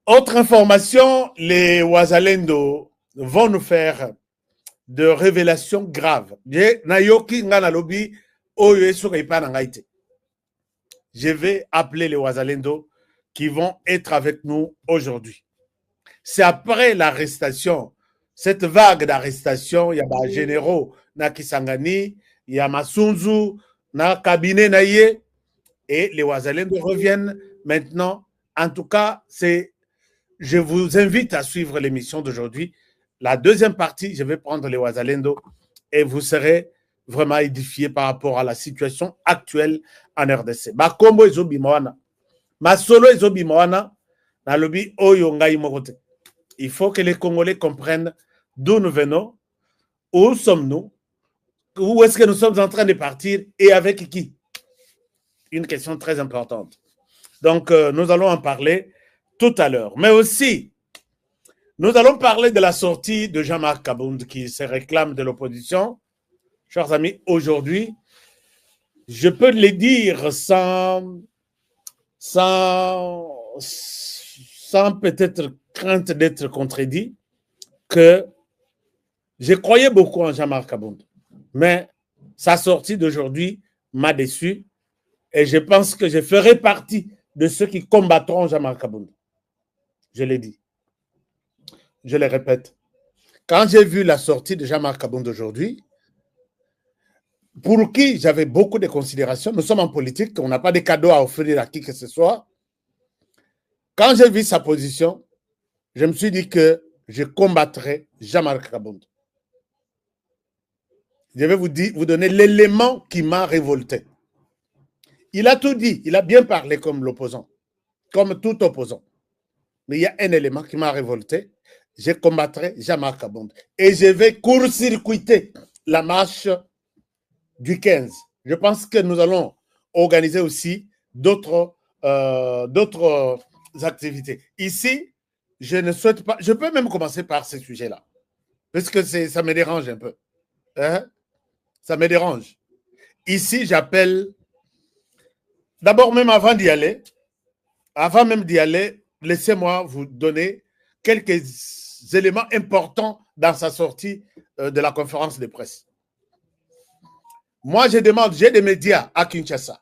Autre information, les Ouazalendo vont nous faire de révélations graves. Je vais appeler les Ouazalendo qui vont être avec nous aujourd'hui. C'est après l'arrestation, cette vague d'arrestation, il y a des généraux, na Kisangani, il y a Masunzu, na cabinet naïe, et les Ouazalendo reviennent maintenant. En tout cas, je vous invite à suivre l'émission d'aujourd'hui. La deuxième partie, je vais prendre les Ouazalendo et vous serez vraiment édifiés par rapport à la situation actuelle en RDC. Bakombo ezobi moana, masolo ezobi moana, na lobi oyo ngai mokote. Il faut que les Congolais comprennent d'où nous venons, où sommes-nous, où est-ce que nous sommes en train de partir et avec qui. Une question très importante. Donc, nous allons en parler tout à l'heure. Mais aussi, nous allons parler de la sortie de Jean-Marc Kabound qui se réclame de l'opposition. Chers amis, aujourd'hui, je peux le dire sans peut-être crainte d'être contredit, que je croyais beaucoup en Jean-Marc Kabound. Mais sa sortie d'aujourd'hui m'a déçu et je pense que je ferai partie de ceux qui combattront Jean-Marc Kabound. Je l'ai dit. Je le répète. Quand j'ai vu la sortie de Jean-Marc Kabound aujourd'hui, pour qui j'avais beaucoup de considérations, nous sommes en politique, on n'a pas de cadeaux à offrir à qui que ce soit. Quand j'ai vu sa position, je me suis dit que je combattrai Jean-Marc Kabound. Je vais vous donner l'élément qui m'a révolté. Il a tout dit, il a bien parlé comme l'opposant, comme tout opposant. Mais il y a un élément qui m'a révolté. Je combattrai Jean-Marc Kabound. Et je vais court-circuiter la marche du 15. Je pense que nous allons organiser aussi d'autres activités. Ici, je ne souhaite pas... Je peux même commencer par ce sujet-là. Parce que ça me dérange un peu. Hein? Ça me dérange. Ici, j'appelle... D'abord, même avant même d'y aller, laissez-moi vous donner quelques éléments importants dans sa sortie de la conférence de presse. Moi, je demande, j'ai des médias à Kinshasa.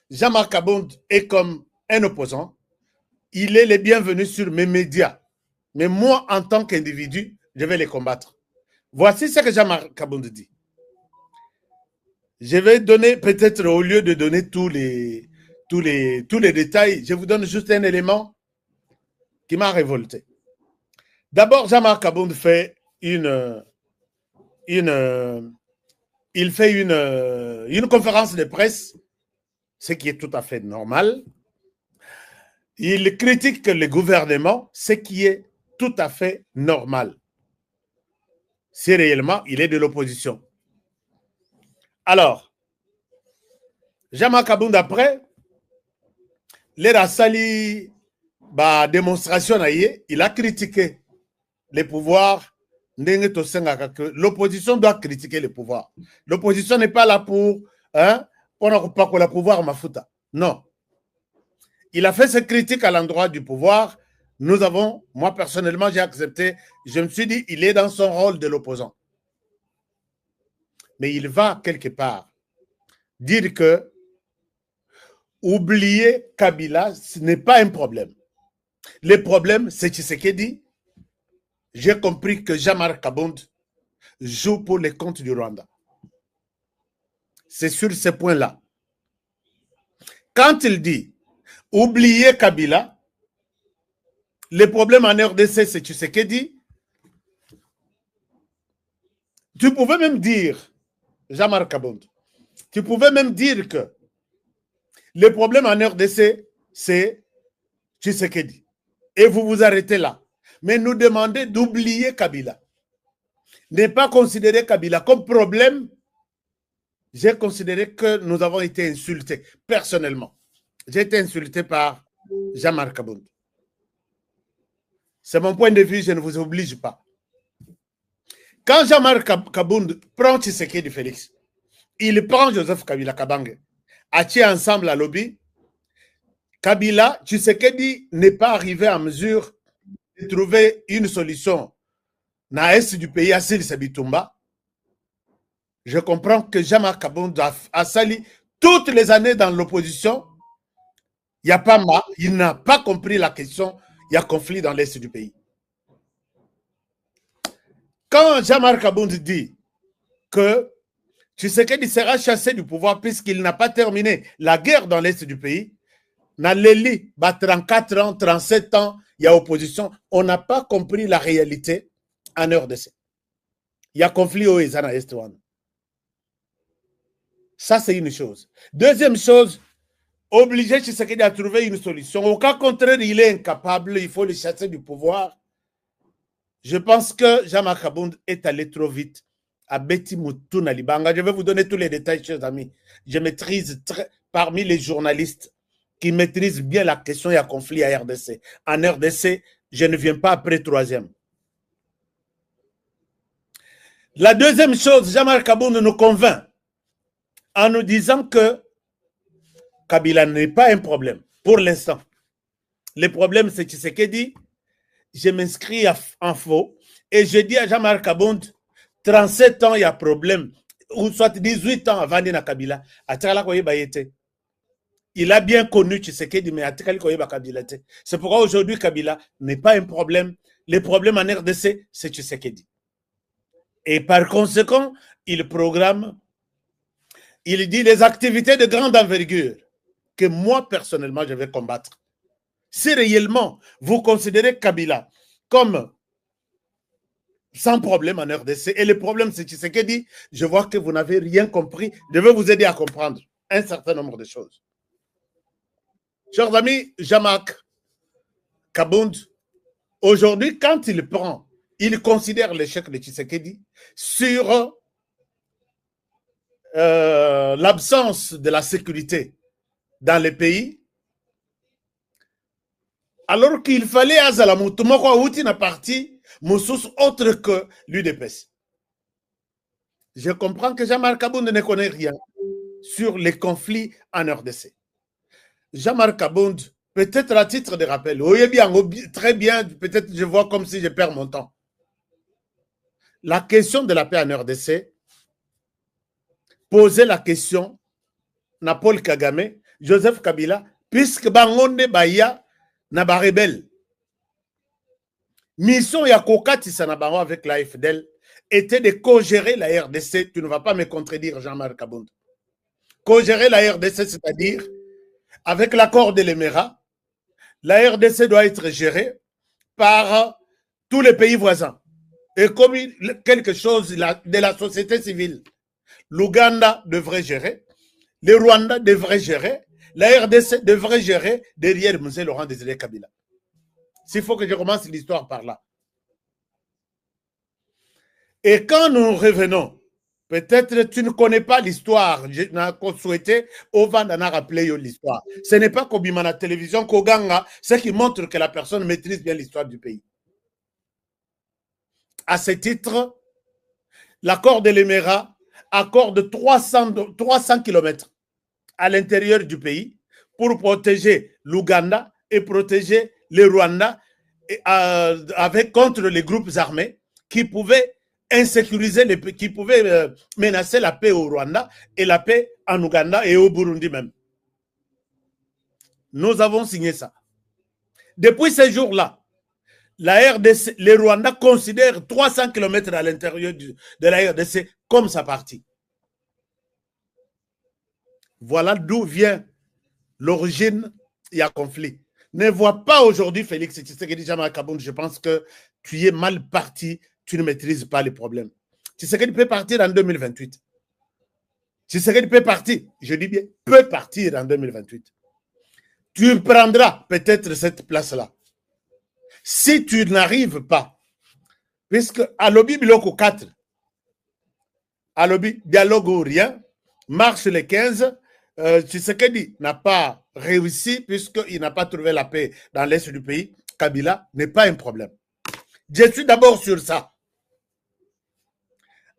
Jean-Marc Kabound est comme un opposant. Il est le bienvenu sur mes médias. Mais moi, en tant qu'individu, je vais les combattre. Voici ce que Jean-Marc Kabound dit. Je vais donner, peut-être au lieu de donner tous les détails, je vous donne juste un élément qui m'a révolté. D'abord, Jean-Marc Kabound fait une conférence de presse, ce qui est tout à fait normal. Il critique le gouvernement, ce qui est tout à fait normal. Si réellement il est de l'opposition. Alors, Jean-Marc Kabound après, la sali démonstration, il a critiqué les pouvoirs. L'opposition doit critiquer le pouvoir. L'opposition n'est pas là pour le pouvoir mafuta. Non. Il a fait ses critiques à l'endroit du pouvoir. Moi personnellement, j'ai accepté. Je me suis dit, il est dans son rôle de l'opposant. Mais il va quelque part dire que oublier Kabila, ce n'est pas un problème. Le problème, c'est Tshisekedi. J'ai compris que Jean-Marc Kabound joue pour les comptes du Rwanda. C'est sur ce point-là. Quand il dit oublier Kabila, le problème en RDC, c'est Tshisekedi. Tu pouvais même dire, Jean-Marc Kabound, tu pouvais même dire que le problème en RDC, c'est Tshisekedi. Et vous vous arrêtez là. Mais nous demandez d'oublier Kabila. Ne pas considérer Kabila comme problème. J'ai considéré que nous avons été insultés, personnellement. J'ai été insulté par Jean-Marc Kabound. C'est mon point de vue, je ne vous oblige pas. Quand Jean-Marc Kabound prend Tshisekedi Félix, il prend Joseph Kabila Kabange, Atie ensemble à lobby, Kabila, Tshisekedi n'est pas arrivé à mesure de trouver une solution dans l'est du pays, à Bitumba. Je comprends que Jean-Marc Kabound a sali toutes les années dans l'opposition. Il n'y a pas mal, il n'a pas compris la question. Il y a conflit dans l'est du pays. Quand Jean-Marc Kabound dit que Tshisekedi sera chassé du pouvoir puisqu'il n'a pas terminé la guerre dans l'est du pays, dans l'Eli, 34 ans, 37 ans, il y a opposition. On n'a pas compris la réalité en RDC. Il y a conflit au Ezana Est-Ouane. Ça, c'est une chose. Deuxième chose, obliger Tshisekedi à trouver une solution. Au cas contraire, il est incapable, il faut le chasser du pouvoir. Je pense que Jean-Marc Kabound est allé trop vite à Betty Moutouna Libanga. Je vais vous donner tous les détails, chers amis. Je maîtrise parmi les journalistes qui maîtrisent bien la question, il y a conflit à RDC. En RDC, je ne viens pas après troisième. La deuxième chose, Jean-Marc Kabound nous convainc en nous disant que Kabila n'est pas un problème pour l'instant. Le problème, c'est Tshisekedi. Je m'inscris en faux et je dis à Jean-Marc Kabound, 37 ans, il y a problème, ou soit 18 ans avant Nina Kabila. Il a bien connu Tshisekedi, mais c'est pourquoi aujourd'hui Kabila n'est pas un problème. Le problème en RDC, c'est Tshisekedi. Et par conséquent, il programme, il dit les activités de grande envergure que moi, personnellement, je vais combattre. Si réellement vous considérez Kabila comme sans problème en RDC, et le problème c'est Tshisekedi, je vois que vous n'avez rien compris, je vais vous aider à comprendre un certain nombre de choses. Chers amis, Jean-Marc Kabound, aujourd'hui, quand il prend, il considère l'échec de Tshisekedi sur l'absence de la sécurité dans les pays, alors qu'il fallait Azalamutumoko Outi na parti Moussous autre que l'UDPS. Je comprends que Jean-Marc Kabound ne connaît rien sur les conflits en RDC. Jean-Marc Kabound, peut-être à titre de rappel, oui, bien, très bien, peut-être je vois comme si je perds mon temps. La question de la paix en RDC, poser la question na Paul Kagame, Joseph Kabila, puisque Bangonde Baya na ba rebelle. Mission ya Kokati Sanabango avec la FDL était de co-gérer la RDC. Tu ne vas pas me contredire, Jean-Marc Kabound. Co-gérer la RDC, c'est-à-dire avec l'accord de l'Émirat, la RDC doit être gérée par tous les pays voisins. Et comme quelque chose de la société civile, l'Ouganda devrait gérer, le Rwanda devrait gérer, la RDC devrait gérer derrière M. Laurent Désiré Kabila. S'il faut que je commence l'histoire par là. Et quand nous revenons, peut-être tu ne connais pas l'histoire, je n'ai souhaité, on va en rappeler l'histoire. Ce n'est pas comme la télévision, Koganga, ce qui montre que la personne maîtrise bien l'histoire du pays. À ce titre, l'accord de l'Émirat accorde 300 km à l'intérieur du pays pour protéger l'Ouganda et protéger le Rwanda contre les groupes armés qui pouvaient insécuriser, qui pouvaient menacer la paix au Rwanda et la paix en Ouganda et au Burundi même. Nous avons signé ça. Depuis ces jours-là, la RDC, les Rwandais considèrent 300 km à l'intérieur de la RDC comme sa partie. Voilà d'où vient l'origine, il y a conflit. Ne vois pas aujourd'hui, Félix Tshisekedi Jean-Marc Kabound, je pense que tu es mal parti, tu ne maîtrises pas les problèmes. Tshisekedi peut partir en 2028. Tshisekedi peut partir, je dis bien, peut partir en 2028. Tu prendras peut-être cette place-là. Si tu n'arrives pas, puisque à l'Obi Biloko 4, à l'Obi dialogue ou rien, marche le 15, Tshisekedi n'a pas réussi puisqu'il n'a pas trouvé la paix dans l'est du pays. Kabila n'est pas un problème. Je suis d'abord sur ça.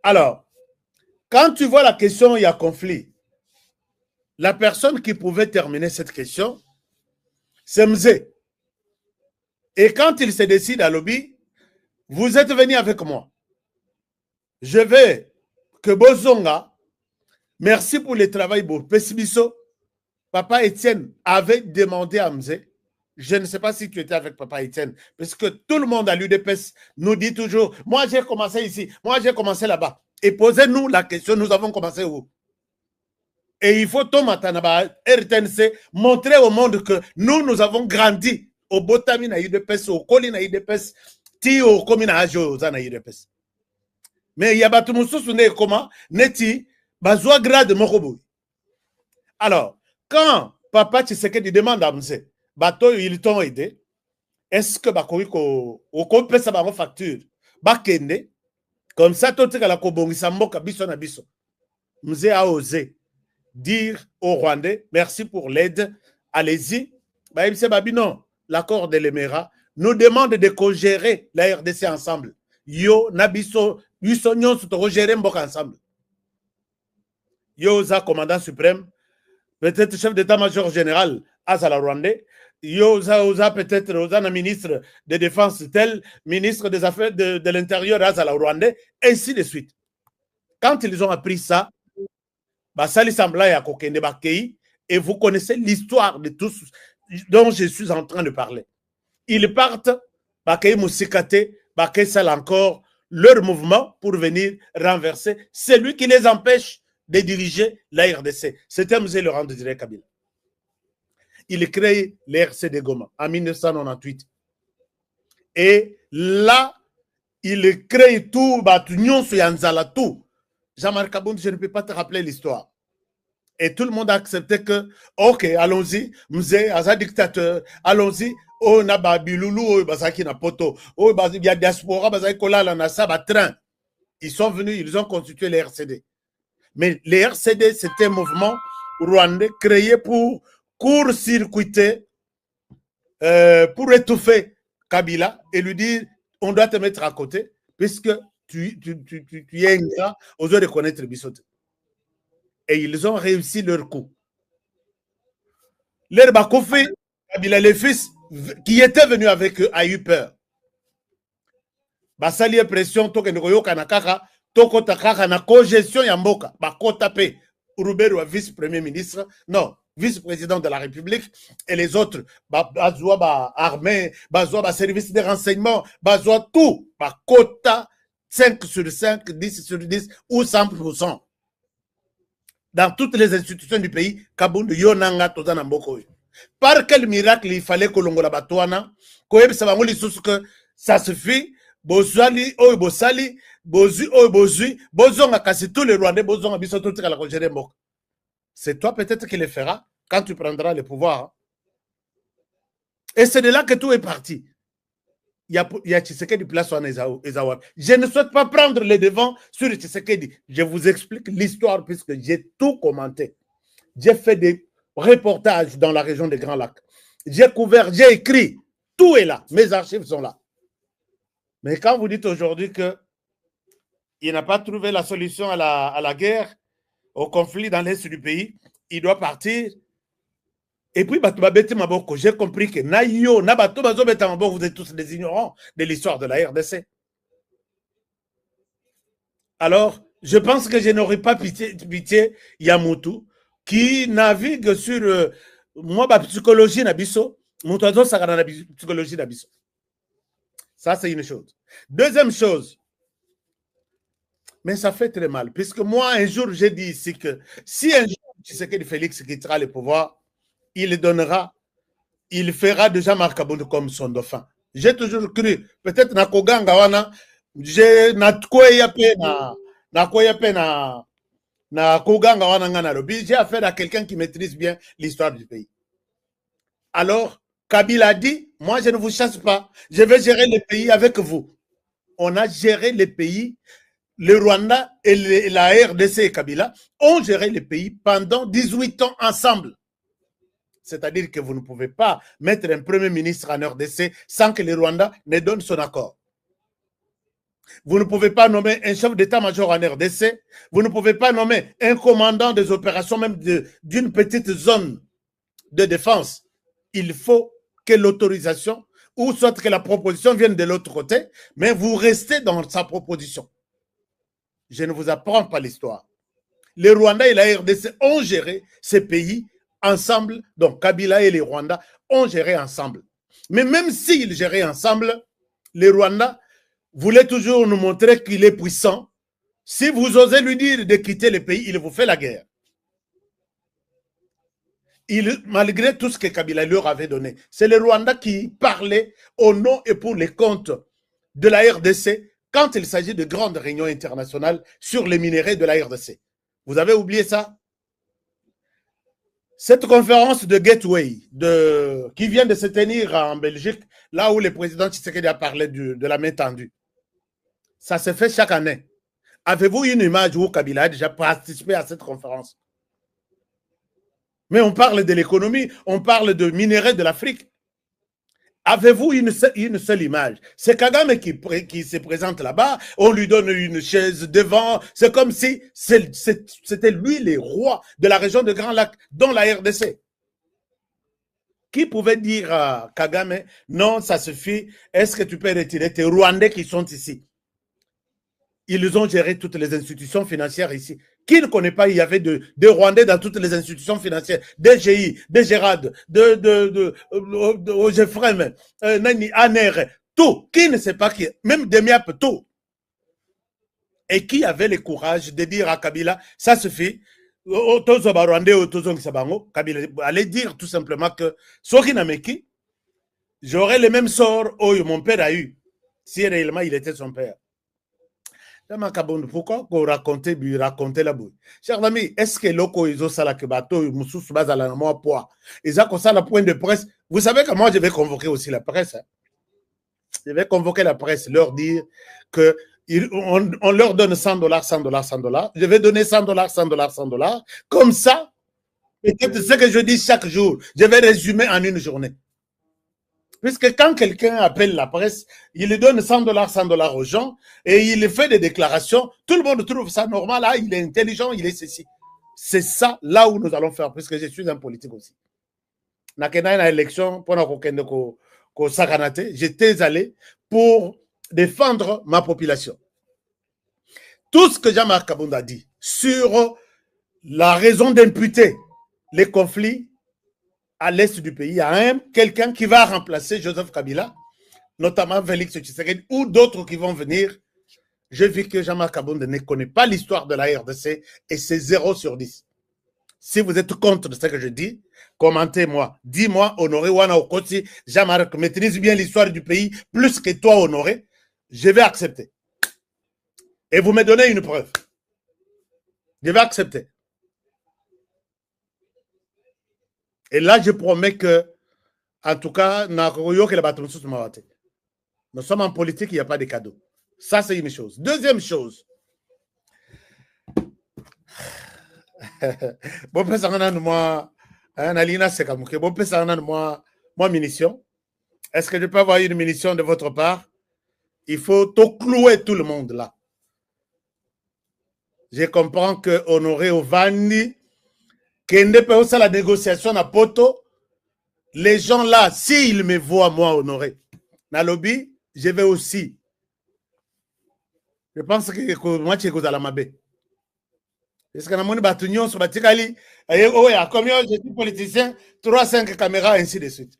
Alors, quand tu vois la question, il y a conflit. La personne qui pouvait terminer cette question, c'est Mzé. Et quand il se décide à lobby, vous êtes venu avec moi. Je vais que Bozonga, merci pour le travail, Pessibiso. Papa Étienne avait demandé à Mzé, je ne sais pas si tu étais avec Papa Étienne, parce que tout le monde à l'UDPS nous dit toujours, moi j'ai commencé ici, moi j'ai commencé là-bas. Et posez-nous la question, nous avons commencé où? Et il faut, RTNC, montrer au monde que nous avons grandi au Botami na UDPS, au Koli na UDPS, ti au Komi na Ajo na UDPS. Mais il y a batu mususu ne comment, neti, bazwa grade mokobo. Alors, quand Papa Tshisekedi demande à Mzé, bateau, ils t'ont aidé, est-ce que Bakoiko, au compte ça va facture, Bakende, comme ça, tout le monde kobongisa mboka biso na biso. Mzé a osé dire aux Rwandais, merci pour l'aide, allez-y. Non, l'accord de l'Émirat nous demande de co-gérer la RDC ensemble. Yo, Nabiso, Yuso, Nyon, gérer mboka ensemble. Yo, za commandant suprême, peut-être chef d'état-major général Azala Rwandais, Yoza peut-être Ozana ministre de défense tel, ministre des affaires de l'intérieur Azala Rwandais, ainsi de suite. Quand ils ont appris ça, Basali Sambla ya Kokende Bakei, et vous connaissez l'histoire de tous dont je suis en train de parler. Ils partent, Bakei Moussikate, Bakei Sal encore, leur mouvement pour venir renverser celui qui les empêche de diriger la RDC. C'était M. Laurent Désiré Kabila. Il crée l'RCD Goma en 1998. Et là, il crée tout, tout. Jean-Marc Kabound, je ne peux pas te rappeler l'histoire. Et tout le monde a accepté que, ok, allons-y, Mzé, Aza dictateur, allons-y, oh, na Babiloulou, oh, Bazaki na poto, oh, il y a diaspora, Bazaki Kola, la Nassa, train. Ils sont venus, ils ont constitué les RCD. Mais les RCD, c'était un mouvement rwandais créé pour court-circuiter, pour étouffer Kabila et lui dire, on doit te mettre à côté, puisque tu es ingrat aux yeux de connaître Bissote. Et ils ont réussi leur coup. Leur Bakoufi, Kabila, les fils qui étaient venus avec eux, a eu peur. Basali pression, Tokendoyo Kanakaka, Toko Takaka, na co-gestion Yamboka, Bakota Pe, Uruberu, vice-premier ministre, non, vice-président de la République, et les autres, Bazoua, armée, Bazoua, service de renseignement, Bazoua, tout, Bakota, 5 sur 5, 10 sur 10 ou 100%. Dans toutes les institutions du pays, Kabound, Yonanga, Tozana Mboko. Par quel miracle il fallait que l'on la batouana, que ça suffit, Bozali, oh, Bosali, Bozu, oh, Bozui, Bozonga, kasi tous les Rwandais, Bozonga, Bissoto, la congéré Mboko. C'est toi peut-être qui le feras quand tu prendras le pouvoir. Et c'est de là que tout est parti. Il y a Tshisekedi place en Ezawa. Je ne souhaite pas prendre les devants sur Tshisekedi. Je vous explique l'histoire puisque j'ai tout commenté. J'ai fait des reportages dans la région des Grands Lacs. J'ai couvert, j'ai écrit. Tout est là. Mes archives sont là. Mais quand vous dites aujourd'hui qu'il n'a pas trouvé la solution à la guerre, au conflit dans l'est du pays, il doit partir. Et puis, j'ai compris que vous êtes tous des ignorants de l'histoire de la RDC. Alors, je pense que je n'aurai pas pitié Yamutu qui navigue sur moi, ma psychologie nabiso, psychologie nabiso. Ça, c'est une chose. Deuxième chose, mais ça fait très mal, puisque moi, un jour, j'ai dit ici que si un jour, Tshisekedi Félix quittera le pouvoir, il fera déjà Marc Aboundou comme son dauphin. J'ai toujours cru, peut-être na Koganga wana, j'ai na Koganga wana ngana lobi, j'ai affaire à quelqu'un qui maîtrise bien l'histoire du pays. Alors, Kabila dit, moi je ne vous chasse pas, je vais gérer le pays avec vous. On a géré le pays, le Rwanda et la RDC et Kabila ont géré le pays pendant 18 ans ensemble. C'est-à-dire que vous ne pouvez pas mettre un premier ministre en RDC sans que le Rwanda ne donne son accord. Vous ne pouvez pas nommer un chef d'état-major en RDC. Vous ne pouvez pas nommer un commandant des opérations même d'une petite zone de défense. Il faut que l'autorisation ou soit que la proposition vienne de l'autre côté, mais vous restez dans sa proposition. Je ne vous apprends pas l'histoire. Les Rwandais et la RDC ont géré ces pays ensemble. Donc, Kabila et les Rwandais ont géré ensemble. Mais même s'ils géraient ensemble, les Rwandais voulaient toujours nous montrer qu'il est puissant. Si vous osez lui dire de quitter le pays, il vous fait la guerre. Malgré tout ce que Kabila leur avait donné, c'est les Rwandais qui parlaient au nom et pour les comptes de la RDC quand il s'agit de grandes réunions internationales sur les minéraux de la RDC. Vous avez oublié ça? Cette conférence de Gateway qui vient de se tenir en Belgique, là où le président Tshisekedi a parlé de la main tendue, ça se fait chaque année. Avez-vous une image où Kabila a déjà participé à cette conférence? Mais on parle de l'économie, on parle de minéraux de l'Afrique. Avez-vous une seule image? C'est Kagame qui se présente là-bas, on lui donne une chaise devant, c'est comme si c'était lui le roi de la région de Grand Lac, dont la RDC. Qui pouvait dire à Kagame, non, ça suffit, est-ce que tu peux retirer tes Rwandais qui sont ici? Ils ont géré toutes les institutions financières ici. Qui ne connaît pas, il y avait des Rwandais dans toutes les institutions financières, des GI, des Gérard, de Ogefrem, Aner, tout. Qui ne sait pas qui, même Demiap, tout. Et qui avait le courage de dire à Kabila, ça suffit, Kabila allait dire tout simplement que, Soki Nameki, j'aurais le même sort que mon père a eu, si réellement il était son père. Pourquoi qu'on racontait la bouille? Chers amis, est-ce que loko izo sala ke bato mususu bazala na moi poids? Ils ont ça la point de presse. Vous savez que moi je vais convoquer aussi la presse. Hein? Je vais convoquer la presse, leur dire que on leur donne $100, $100, $100. Je vais donner $100, $100, $100. Comme ça, peut-être ce que je dis chaque jour, je vais résumer en une journée. Puisque quand quelqu'un appelle la presse, il lui donne $100, $100 aux gens et il fait des déclarations, tout le monde trouve ça normal, ah, il est intelligent, il est ceci. C'est ça là où nous allons faire, puisque je suis un politique aussi. Nakena élection, j'étais allé pour défendre ma population. Tout ce que Jean-Marc Kabound a dit sur la raison d'imputer les conflits à l'est du pays, il y a quelqu'un qui va remplacer Joseph Kabila, notamment Félix Tshisekedi, ou d'autres qui vont venir. Je vis que Jean-Marc Kabound ne connaît pas l'histoire de la RDC et c'est 0 sur 10. Si vous êtes contre ce que je dis, commentez-moi. Dis-moi, Honoré Wana Okoti, Jean-Marc maîtrise bien l'histoire du pays, plus que toi, Honoré. Je vais accepter. Et vous me donnez une preuve. Je vais accepter. Et là, je promets que, en tout cas, nous sommes en politique, il n'y a pas de cadeau. Ça, c'est une chose. Deuxième chose. Bon, moi, munition. Est-ce que je peux avoir une munition de votre part? Il faut tout clouer tout le monde là. Je comprends que Honoré Ovani, Kende peut aussi la négociation à Poto, les gens là, s'ils me voient, moi, Honoré, dans le lobby, je vais aussi. Je pense que moi, je suis à la Mabé. Parce que dans mon bâtonnier, sur la Tikali, combien je suis politicien, 3-5 caméras, ainsi de suite.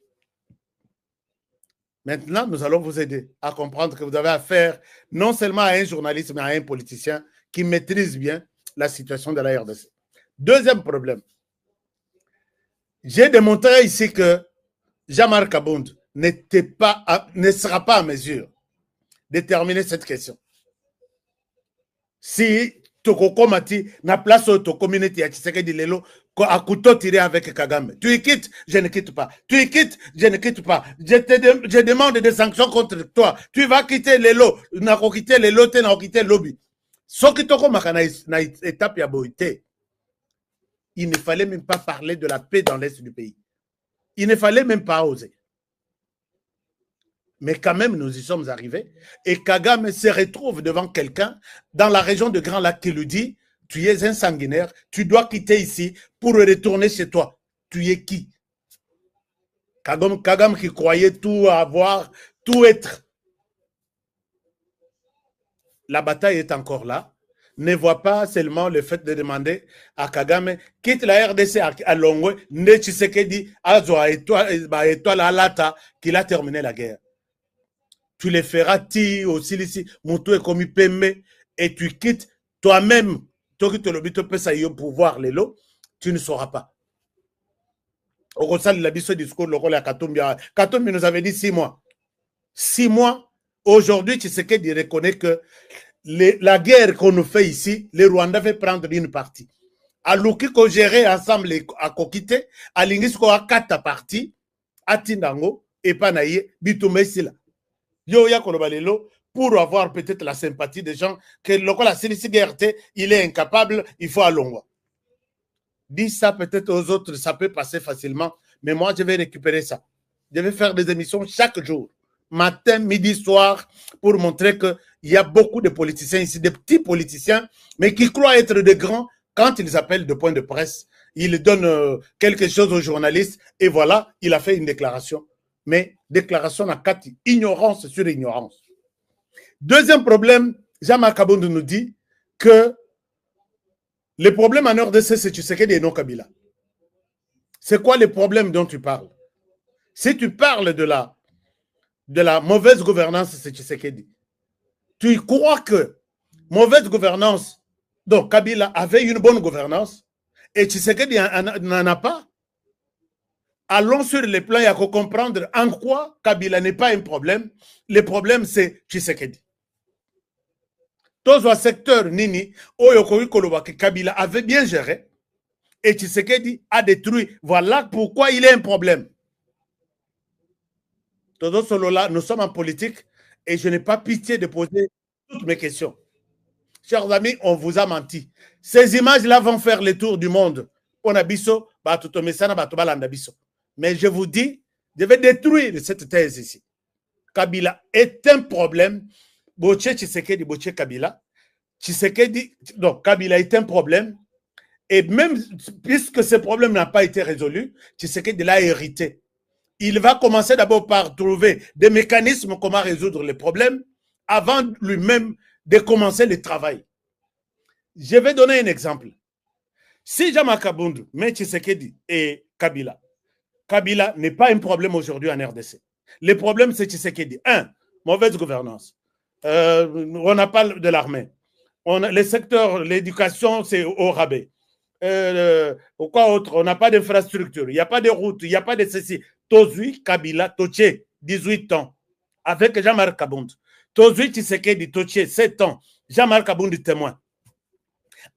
Maintenant, nous allons vous aider à comprendre que vous avez affaire non seulement à un journaliste, mais à un politicien qui maîtrise bien la situation de la RDC. Deuxième problème. J'ai démontré ici que Jean-Marc Kabound ne sera pas en mesure de terminer cette question. Si Tokoko Mati n'a place au communauté à Tshisekedi Lelo à couteau tiré avec Kagame. Tu y quittes, je ne quitte pas. Tu y quittes, je ne quitte pas. Je demande des sanctions contre toi. Tu vas quitter Lelo. Tu n'as pas quitté Lelo, tu n'as pas quitté Lobby. Ce qui toko makana na étape ya boité. Il ne fallait même pas parler de la paix dans l'est du pays. Il ne fallait même pas oser. Mais quand même, nous y sommes arrivés. Et Kagame se retrouve devant quelqu'un dans la région de Grand Lac qui lui dit, tu es un sanguinaire, tu dois quitter ici pour retourner chez toi. Tu es qui? Kagame qui croyait tout avoir, tout être. La bataille est encore là. Ne voit pas seulement le fait de demander à Kagame, quitte la RDC à Longwe, ne Tshisekedi, Azwa étoile à Lata, qu'il a terminé la guerre. Tu les feras ti aussi ici, Moutou est comme Pembe, et tu quittes toi-même, toi qui te le but, pouvoir les lots, tu ne sauras pas. Au Rosal, la ce discours, le rôle à Katumbi. Katumbi nous avait dit 6 mois. 6 mois. Aujourd'hui, Tshisekedi reconnaît que la guerre qu'on nous fait ici, les Rwandais veulent prendre une partie. À Luki qu'on gérait ensemble à Kokite, à Lingisco à 4 parties, à Tindango, et Panaye, Bitumesila. Yo ya Kolobalelo, pour avoir peut-être la sympathie des gens, que la CNCGRT, il est incapable, il faut à Longwa. Dis ça peut-être aux autres, ça peut passer facilement, mais moi je vais récupérer ça. Je vais faire des émissions chaque jour, matin, midi, soir, pour montrer qu'il y a beaucoup de politiciens ici, des petits politiciens, mais qui croient être des grands quand ils appellent de point de presse. Ils donnent quelque chose aux journalistes et voilà, il a fait une déclaration. Mais déclaration à 4, ignorance sur ignorance. Deuxième problème, Jean-Marc Kaboundou nous dit que le problème en RDC, c'est Tshisekedi et non Kabila. C'est quoi le problème dont tu parles? Si tu parles de la mauvaise gouvernance, c'est Tshisekedi. Tu crois que mauvaise gouvernance, donc Kabila avait une bonne gouvernance et Tshisekedi n'en a pas? Allons sur les plans, il y a qu'à comprendre en quoi Kabila n'est pas un problème. Le problème, c'est Tshisekedi. Tous les secteurs Nini, que Kabila avait bien géré et Tshisekedi a détruit. Voilà pourquoi il est un problème. Nous sommes en politique et je n'ai pas pitié de poser toutes mes questions. Chers amis, on vous a menti. Ces images-là vont faire le tour du monde. On a biso, mais je vous dis, je vais détruire cette thèse ici. Kabila est un problème. Boche Tshisekedi, Boche Kabila. Tshisekedi, donc Kabila est un problème. Et même puisque ce problème n'a pas été résolu, Tshisekedi l'a hérité. Il va commencer d'abord par trouver des mécanismes comment résoudre les problèmes avant lui-même de commencer le travail. Je vais donner un exemple. Si Jean-Marc Kaboundou met Tshisekedi et Kabila, Kabila n'est pas un problème aujourd'hui en RDC. Le problème, c'est Tshisekedi. Un, mauvaise gouvernance. On n'a pas de l'armée. Les secteurs, l'éducation, c'est au rabais. Quoi autre? On n'a pas d'infrastructure. Il n'y a pas de route. Il n'y a pas de ceci. Tozui, Kabila, Toché, 18 ans. Avec Jean-Marc Kaboundou. Tozui, Tshisekedi, Toché, 7 ans. Jean-Marc Kaboundou témoin.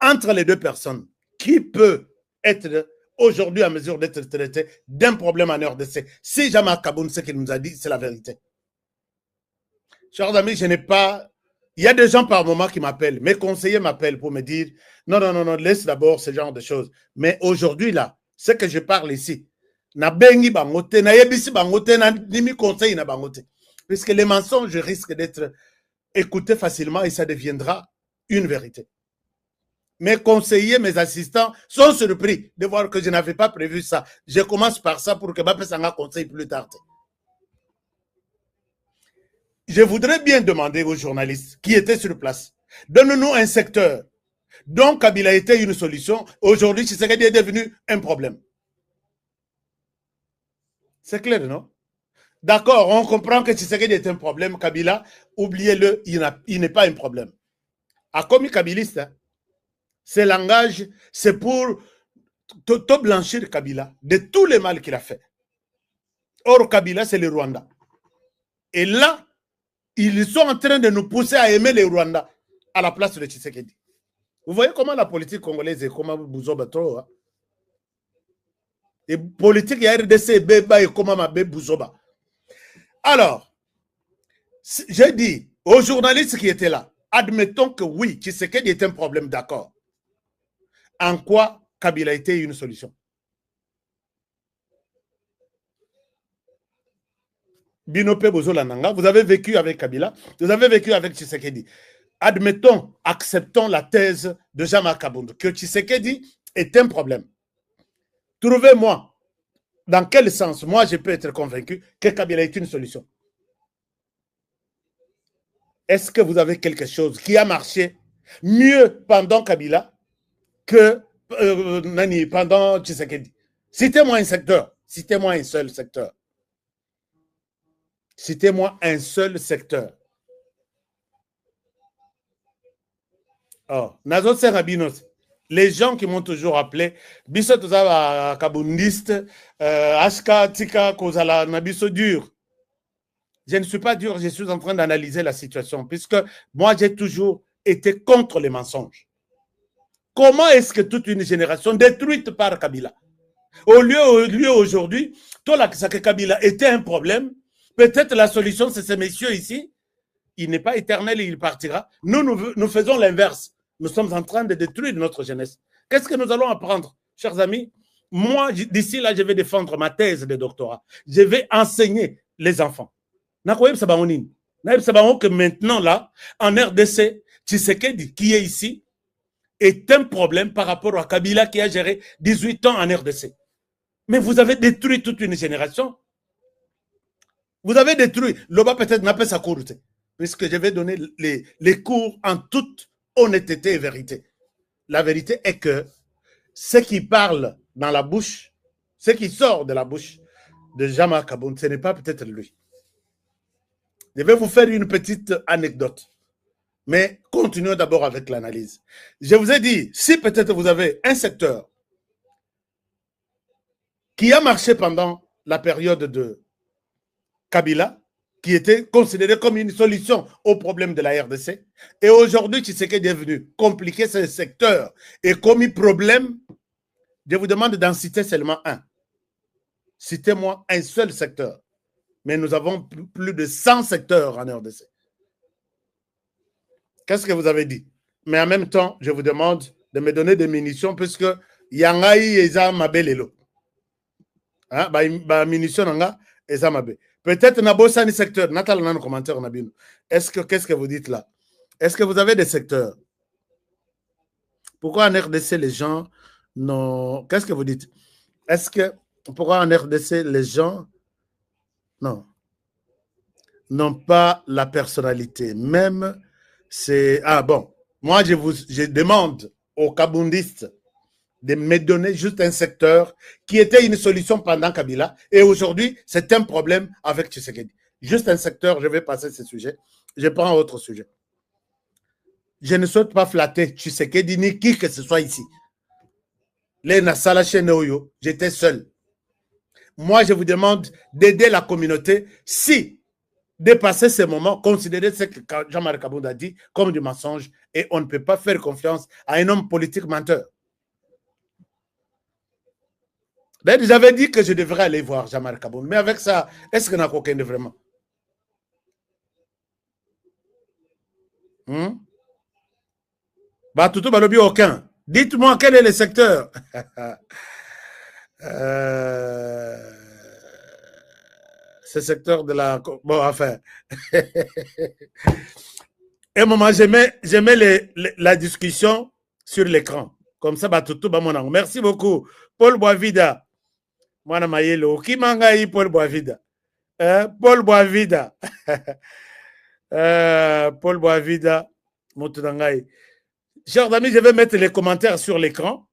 Entre les deux personnes, qui peut être aujourd'hui en mesure d'être traité d'un problème en RDC? Si Jean-Marc Kaboundou, ce qu'il nous a dit, c'est la vérité. Chers amis, je n'ai pas... Il y a des gens par moment qui m'appellent, mes conseillers m'appellent pour me dire non, non, non, non, laisse d'abord ce genre de choses. Mais aujourd'hui, là, ce que je parle ici, puisque les mensonges risquent d'être écoutés facilement et ça deviendra une vérité. Mes conseillers, mes assistants sont surpris de voir que je n'avais pas prévu ça. Je commence par ça pour que Bapé Sanga conseille plus tard. Je voudrais bien demander aux journalistes qui étaient sur place, donne-nous un secteur dont Kabila était une solution. Aujourd'hui, Tshisekedi est devenu un problème. C'est clair, non? D'accord, on comprend que Tshisekedi est un problème. Kabila, oubliez-le, il n'est pas un problème. A commis kabiliste, hein, ce langage, c'est pour te blanchir Kabila de tous les mal qu'il a fait. Or, Kabila, c'est le Rwanda. Et là, ils sont en train de nous pousser à aimer les Rwandais à la place de Tshisekedi. Vous voyez comment la politique congolaise est comment Bouzoba trop. Hein? Et politique, il y a RDC, Beba et comment Mabé Bouzoba. Alors, j'ai dit aux journalistes qui étaient là, admettons que oui, Tshisekedi est un problème, d'accord. En quoi Kabila a été une solution? Binope Bozolananga, vous avez vécu avec Kabila, vous avez vécu avec Tshisekedi. Admettons, acceptons la thèse de Jean-Marc Kaboundou, que Tshisekedi est un problème. Trouvez-moi dans quel sens moi je peux être convaincu que Kabila est une solution? Est-ce que vous avez quelque chose qui a marché mieux pendant Kabila que pendant Tshisekedi? Citez-moi un secteur. Citez-moi un seul secteur. Citez-moi un seul secteur. Oh, Nazo Serabinos. Les gens qui m'ont toujours appelé, Biso Tozava Kabundiste, Ashka Tika Kozala Nabiso dur. Je ne suis pas dur, je suis en train d'analyser la situation, puisque moi j'ai toujours été contre les mensonges. Comment est-ce que toute une génération détruite par Kabila, au lieu aujourd'hui, toi là que Kabila était un problème, peut-être la solution c'est ces messieurs ici, il n'est pas éternel et il partira. Nous faisons l'inverse. Nous sommes en train de détruire notre jeunesse. Qu'est-ce que nous allons apprendre, chers amis? Moi, d'ici là, je vais défendre ma thèse de doctorat. Je vais enseigner les enfants. Que maintenant, là, en RDC, Tshisekedi, qui est ici, est un problème par rapport à Kabila qui a géré 18 ans en RDC. Mais vous avez détruit toute une génération. Vous avez détruit. Loba peut-être n'a pas sa cour, puisque je vais donner les cours en toute honnêteté et vérité. La vérité est que ce qui parle dans la bouche, ce qui sort de la bouche de Jean-Marc Kabound, ce n'est pas peut-être lui. Je vais vous faire une petite anecdote. Mais continuons d'abord avec l'analyse. Je vous ai dit, si peut-être vous avez un secteur qui a marché pendant la période de Kabila, qui était considéré comme une solution au problème de la RDC, et aujourd'hui, Tshisekedi est devenu compliqué ce secteur et commis problème, je vous demande d'en citer seulement un. Citez-moi un seul secteur. Mais nous avons plus de 100 secteurs en RDC. Qu'est-ce que vous avez dit? Mais en même temps, je vous demande de me donner des munitions puisque Yangaï Eza Mabelelo. Munitions Nanga Eza Mabe. Peut-être Nabosa ni secteur. Natal nan commentaire Nabino. Qu'est-ce que vous dites là? Est-ce que vous avez des secteurs? Pourquoi en RDC les gens non? Qu'est-ce que vous dites? Pourquoi en RDC les gens n'ont pas la personnalité? Même c'est bon. Moi je demande aux Kaboundistes de me donner juste un secteur qui était une solution pendant Kabila et aujourd'hui c'est un problème avec Tshisekedi. Juste un secteur, je vais passer ce sujet. Je prends autre sujet. Je ne souhaite pas flatter Tshisekedi ni qui que ce soit ici. J'étais seul. Moi, je vous demande d'aider la communauté si dépasser ces moments, considérer ce que Jean-Marc Kabound a dit comme du mensonge et on ne peut pas faire confiance à un homme politique menteur. J'avais dit que je devrais aller voir Jean-Marc Kabound, mais avec ça, est-ce qu'on a coquin de vraiment? Tout balobi aucun. Dites-moi quel est le secteur. Ce secteur de la... Bon, enfin. Et moment, j'aimais la discussion sur l'écran. Comme ça, mon merci beaucoup. Paul Boisvida. Mwana Mayelo. Qui mangaï Paul Boisvida? Paul Boisvida. Paul Boisvida. Motunangaï. Chers amis, je vais mettre les commentaires sur l'écran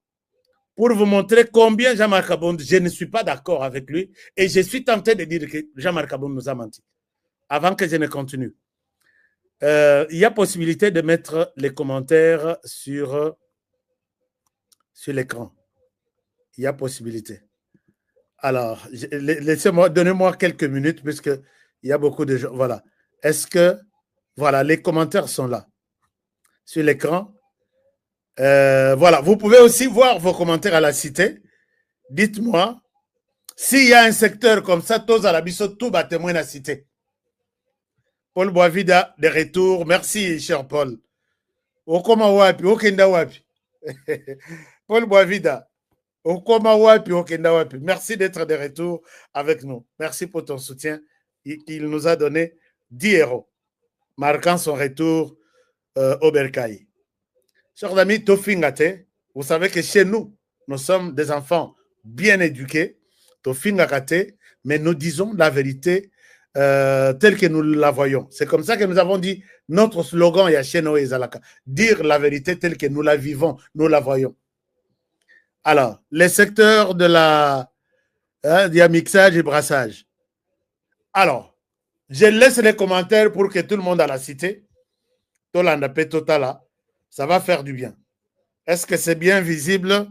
pour vous montrer combien Jean-Marc Kabound, je ne suis pas d'accord avec lui et je suis tenté de dire que Jean-Marc Kabound nous a menti. Avant que je ne continue, il y a possibilité de mettre les commentaires sur l'écran. Il y a possibilité. Alors, laissez-moi, donnez-moi quelques minutes puisqu'il y a beaucoup de gens. Voilà. Voilà, les commentaires sont là sur l'écran. Voilà, vous pouvez aussi voir vos commentaires à la cité. Dites-moi s'il y a un secteur comme ça, tous à la biso, tout va témoin à la cité. Paul Boisvida, de retour. Merci, cher Paul. Okoma wapi, okenda wapi. Paul Boisvida, okoma wapi, okenda wapi. Merci d'être de retour avec nous. Merci pour ton soutien. Il nous a donné 10 euros, marquant son retour au Bercail. Chers amis, Tofingate, vous savez que chez nous, nous sommes des enfants bien éduqués. mais nous disons la vérité telle que nous la voyons. C'est comme ça que nous avons dit notre slogan Yacheno et Zalaka. Dire la vérité telle que nous la vivons, nous la voyons. Alors, les secteurs de la mixage et brassage. Alors, je laisse les commentaires pour que tout le monde a la cité. Ça va faire du bien. Est-ce que c'est bien visible?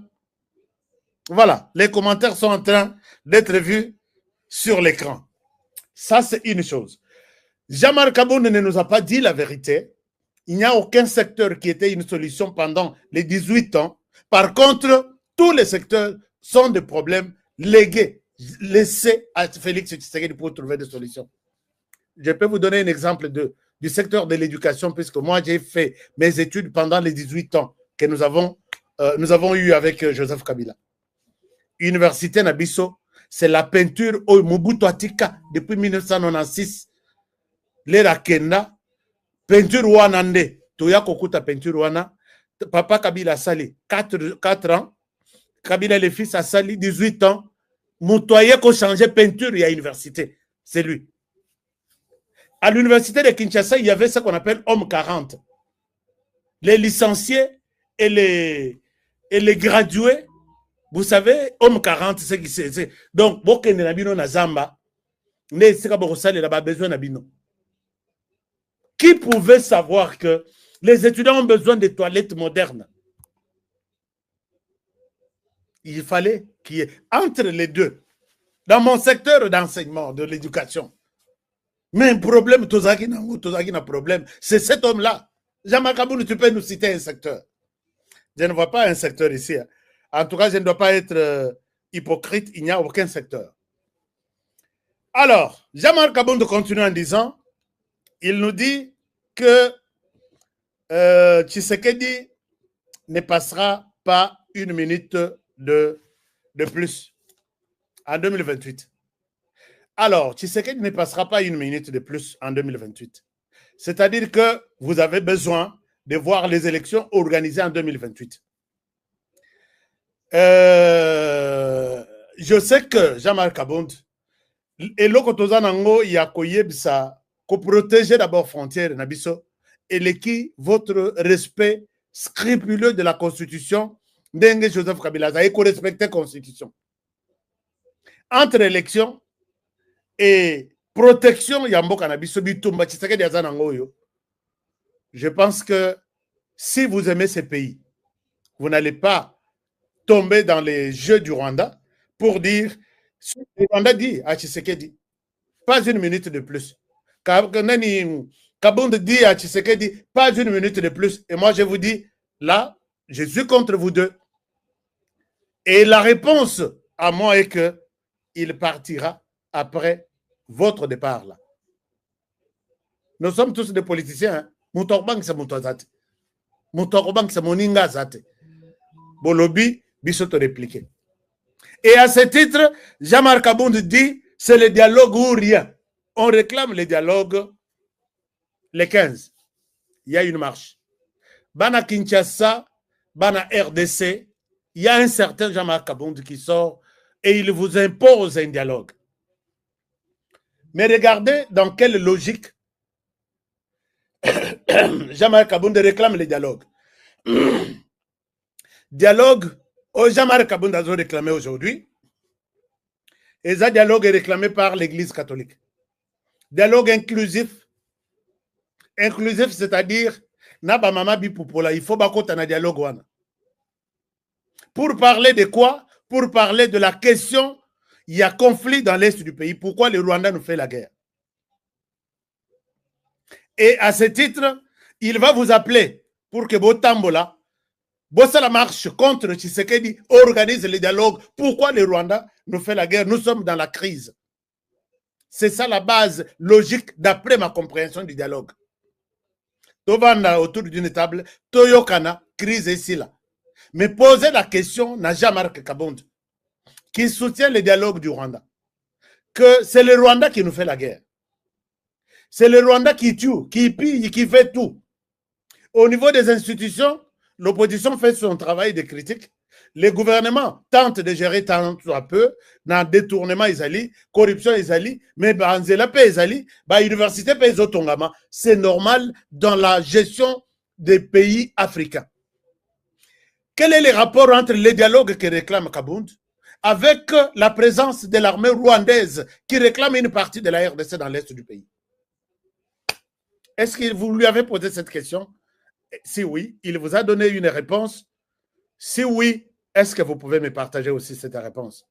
Voilà, les commentaires sont en train d'être vus sur l'écran. Ça, c'est une chose. Jean-Marc Aboune ne nous a pas dit la vérité. Il n'y a aucun secteur qui était une solution pendant les 18 ans. Par contre, tous les secteurs sont des problèmes légués, laissés à Félix Tshisekedi pour trouver des solutions. Je peux vous donner un exemple du secteur de l'éducation, puisque moi, j'ai fait mes études pendant les 18 ans que nous avons eu avec Joseph Kabila. Université Nabiso, c'est la peinture au Mobutu Atika depuis 1996. L'era Kenda, peinture Wanande, Toya Kokuta peinture Wana, Papa Kabila Sali, 4 ans, Kabila le fils a Sali, 18 ans, Moutoye ko changé peinture à l'université, c'est lui. À l'université de Kinshasa, il y avait ce qu'on appelle Homme 40. Les licenciés et les gradués, vous savez, Homme 40, c'est ce qui c'est. Donc, Bokene Nabino Nazamba, ne c'est pas besoin Nabino. Qui pouvait savoir que les étudiants ont besoin de toilettes modernes? Il fallait qu'il y ait entre les deux, dans mon secteur d'enseignement, de l'éducation. Mais un problème, Tozaki n'a problème, c'est cet homme-là. Jean-Marc Aboune, tu peux nous citer un secteur? Je ne vois pas un secteur ici. En tout cas, je ne dois pas être hypocrite, il n'y a aucun secteur. Alors, Jean-Marc Aboune continue en disant, il nous dit que Tshisekedi ne passera pas une minute de plus en 2028. Alors, Tshisekedi ne passera pas une minute de plus en 2028. C'est-à-dire que vous avez besoin de voir les élections organisées en 2028. Je sais que Jean-Marc Aboune, et l'Okotozanango, il y a Koyebsa, pour protéger d'abord frontières, Nabiso, et qui votre respect scrupuleux de la Constitution, Ndenge Joseph Kabila, et qu'on respecte la Constitution. Entre élections et protection, Yamboka Nabiso, Bitumba, Tshisekedi Azanango, je pense que si vous aimez ces pays, vous n'allez pas tomber dans les jeux du Rwanda pour dire, ce que le Rwanda dit à Tshisekedi, pas une minute de plus. Kabound dit à Tshisekedi, pas une minute de plus. Et moi, je vous dis, là, je suis contre vous deux. Et la réponse à moi est que il partira après votre départ là. Nous sommes tous des politiciens. Moutorbank, c'est Moutozate. Moutorbank, c'est Moninga Zate. Bolobi, Bissoto répliqué. Et à ce titre, Jean-Marc Abound dit, c'est le dialogue ou rien. On réclame le dialogue les 15. Il y a une marche. Bana Kinshasa, Bana RDC, il y a un certain Jean-Marc Abound qui sort et il vous impose un dialogue. Mais regardez dans quelle logique Jean-Marc Abound réclame le dialogue. Dialogue, Jean-Marc Abound a réclamé aujourd'hui. Et ce dialogue est réclamé par l'Église catholique. Dialogue inclusif. Inclusif, c'est-à-dire, Naba Mama Bipupola, il faut qu'on ait un dialogue. Pour parler de quoi? Pour parler de la question, il y a conflit dans l'Est du pays. Pourquoi le Rwanda nous fait la guerre? Et à ce titre, il va vous appeler pour que Botambola, Bossa marche contre Tshisekedi, organise le dialogue. Pourquoi le Rwanda nous fait la guerre? Nous sommes dans la crise. C'est ça la base logique d'après ma compréhension du dialogue. Tovanda autour d'une table, Toyokana, crise ici là. Mais poser la question n'a jamais Jean-Marc Abound, qui soutient le dialogue du Rwanda, que c'est le Rwanda qui nous fait la guerre. C'est le Rwanda qui tue, qui pille, qui fait tout. Au niveau des institutions, l'opposition fait son travail de critique. les gouvernements tentent de gérer tant soit peu, dans détournement Isali, corruption Isali, mais Banzela pe Isali, université pe Zotongama, c'est normal dans la gestion des pays africains. Quel est le rapport entre les dialogues que réclame Kabound avec la présence de l'armée rwandaise qui réclame une partie de la RDC dans l'est du pays? Est-ce que vous lui avez posé cette question? Si oui, il vous a donné une réponse. Si oui, est-ce que vous pouvez me partager aussi cette réponse?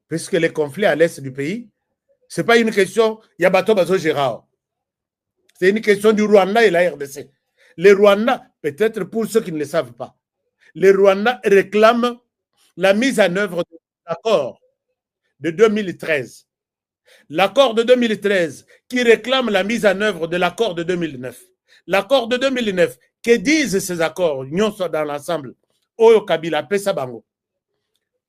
Puisque les conflits à l'est du pays, ce n'est pas une question Yabato Bazo Gérard. C'est une question du Rwanda et la RDC. Les Rwandais, peut-être pour ceux qui ne le savent pas, les Rwandais réclament la mise en œuvre de l'accord de 2013. L'accord de 2013 qui réclame la mise en œuvre de l'accord de 2009. L'accord de 2009, que disent ces accords, nous sommes dans l'ensemble, Oyo Kabila Pesa Bango.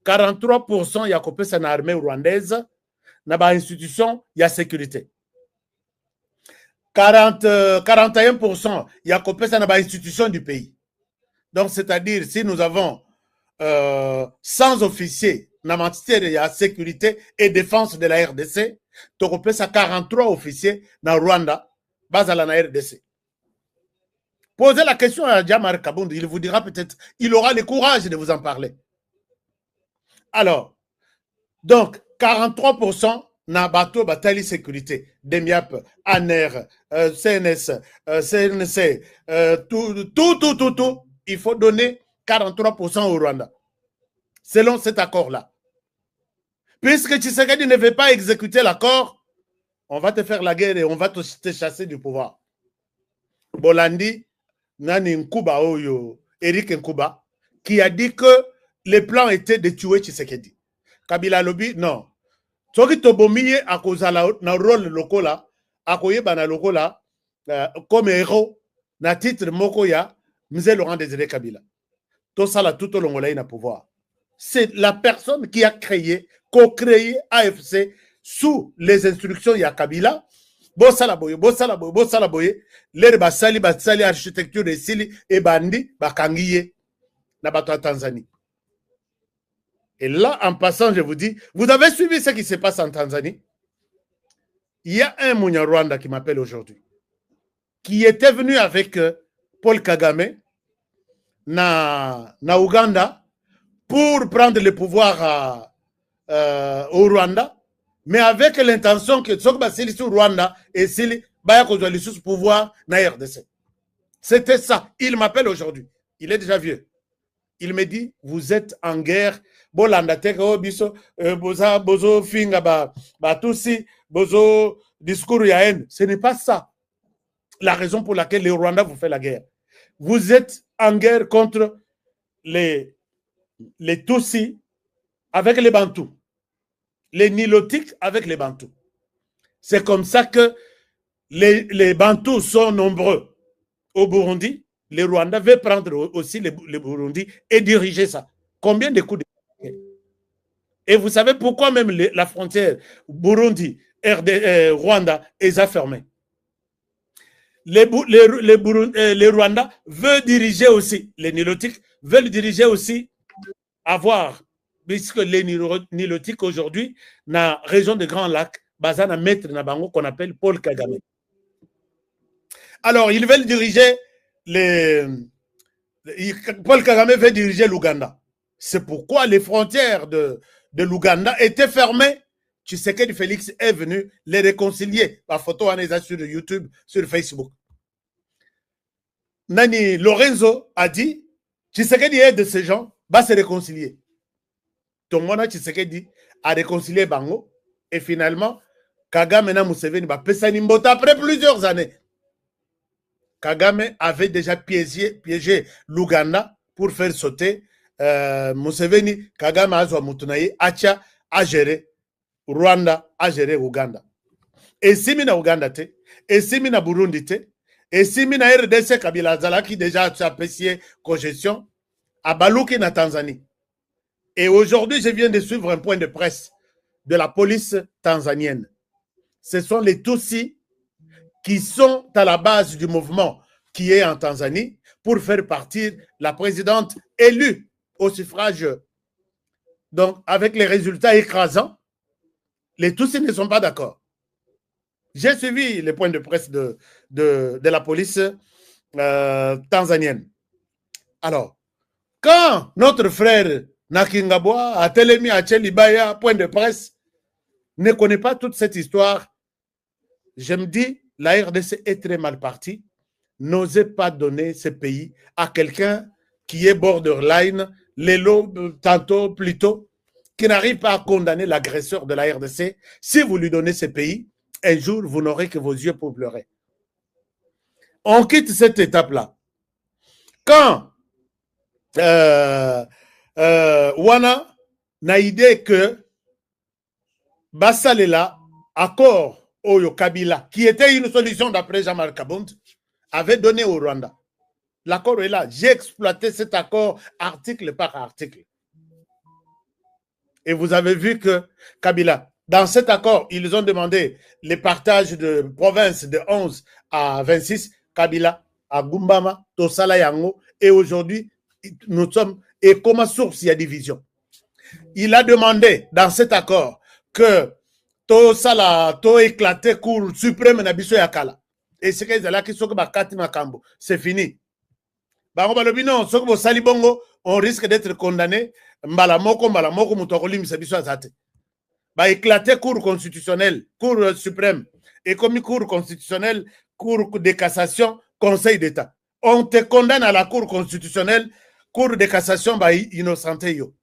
43% ya kopesa na armée rwandaise, na ba institution ya sécurité. 41% ya kopesa na ba institution du pays. Donc, c'est-à-dire, si nous avons 100 officiers na matière ya sécurité et défense de la RDC, tokopesa 43 officiers na Rwanda, bazala na RDC. Posez la question à Djamar Kabound, il vous dira peut-être, il aura le courage de vous en parler. Alors, donc, 43% na bateau batali sécurité, DEMIAP, ANER, CNS, CNC, tout, il faut donner 43% au Rwanda, selon cet accord-là. Puisque Tshisekedi ne veut pas exécuter l'accord, on va te faire la guerre et on va te chasser du pouvoir. Bolandi, Nani Nkuba Oyo, Eric Nkuba, qui a dit que les plans étaient de tuer Tshisekedi. Kabila Lobi, non. Soki tobomiye akozala na rôle lokola, akoye bana lokola, comme héros, na titre mokoya, Mzee Laurent Désiré Kabila. Tout ça là, tout au long de pouvoir. C'est la personne qui a créé, co-créé AFC sous les instructions de Kabila. Bossala boye, l'air basali architecture de Sili et Bandi, bakangiye, na bato Tanzanie. Et là, en passant, je vous dis, vous avez suivi ce qui se passe en Tanzanie? Il y a un Mounia Rwanda qui m'appelle aujourd'hui, qui était venu avec Paul Kagame na Ouganda pour prendre le pouvoir au Rwanda, mais avec l'intention que Tsokba sur Rwanda et Sili Baya Kozwali sous pouvoir na RDC. C'était ça. Il m'appelle aujourd'hui. Il est déjà vieux. Il me dit, vous êtes en guerre. Bolanda teka biso bozo finga ba tusi bozo discours ya haine. Ce n'est pas ça la raison pour laquelle le Rwanda vous fait la guerre. Vous êtes en guerre contre les Tutsis avec les Bantous, les Nilotiques avec les Bantous. C'est comme ça que les Bantous sont nombreux au Burundi. Les Rwandais veulent prendre aussi les Burundi et diriger ça. Combien de coups de... Et vous savez pourquoi même la frontière Burundi, Rwanda est fermée? Les Rwandais veulent diriger aussi, les Nilotiques veulent diriger aussi, avoir, puisque les Nilotiques aujourd'hui, dans la région des Grands Lacs, Bazana maître Nabango qu'on appelle Paul Kagame. Alors, ils veulent diriger Paul Kagame veut diriger l'Ouganda. C'est pourquoi les frontières de l'Ouganda étaient fermées. Tshisekedi Félix est venu les réconcilier. La photo en est sur YouTube, sur Facebook. Nani Lorenzo a dit, Tshisekedi aide ces gens, va se réconcilier. Tongona Tshisekedi a réconcilié Bango. Et finalement, Kagame na Museveni va Pesani Mbota après plusieurs années. Kagame avait déjà piégé l'Ouganda pour faire sauter Museveni. Kagame a joué Mutunaye, Acha a géré Rwanda, a géré Ouganda. Et si mina Ouganda te, et si mina Burundi te, et si mina RDC Kabila Zala qui déjà a apprécié congestion, à Balouki na Tanzanie. Et aujourd'hui, je viens de suivre un point de presse de la police tanzanienne. Ce sont les Tutsis qui sont à la base du mouvement qui est en Tanzanie pour faire partir la présidente élue au suffrage. Donc, avec les résultats écrasants, les Tutsis ne sont pas d'accord. J'ai suivi les points de presse de la police tanzanienne. Alors, quand notre frère Nakingabwa a télémi à Tchelibaya, point de presse, ne connaît pas toute cette histoire, je me dis, la RDC est très mal partie. N'osez pas donner ce pays à quelqu'un qui est borderline, l'élo tantôt, plutôt, qui n'arrive pas à condamner l'agresseur de la RDC. Si vous lui donnez ce pays, un jour, vous n'aurez que vos yeux pour pleurer. On quitte cette étape-là. Quand Wana n'a idée que Bassalela, accord Oyo Kabila, qui était une solution d'après Jean-Marc Kabound, avait donné au Rwanda. L'accord est là. J'ai exploité cet accord article par article. Et vous avez vu que Kabila, dans cet accord, ils ont demandé les partages de provinces de 11 à 26. Kabila, à Gumbama, Tosala Yango. Et aujourd'hui, nous sommes, et comme source, il y a division. Il a demandé dans cet accord que Tosala, to éclaté cour suprême Nabiso Yakala. Et c'est qu'ils allaient qui sont bakati makambo. C'est fini. Bango balobino, ceux qui sali bongo, on risque d'être condamné. Mbalamoko, mutokoli misabiso azate. Ba éclaté cour constitutionnelle, cour suprême, et comme cour constitutionnelle, cour de cassation, conseil d'État. On te condamne à la cour constitutionnelle, cour de cassation, ba innocenté yo.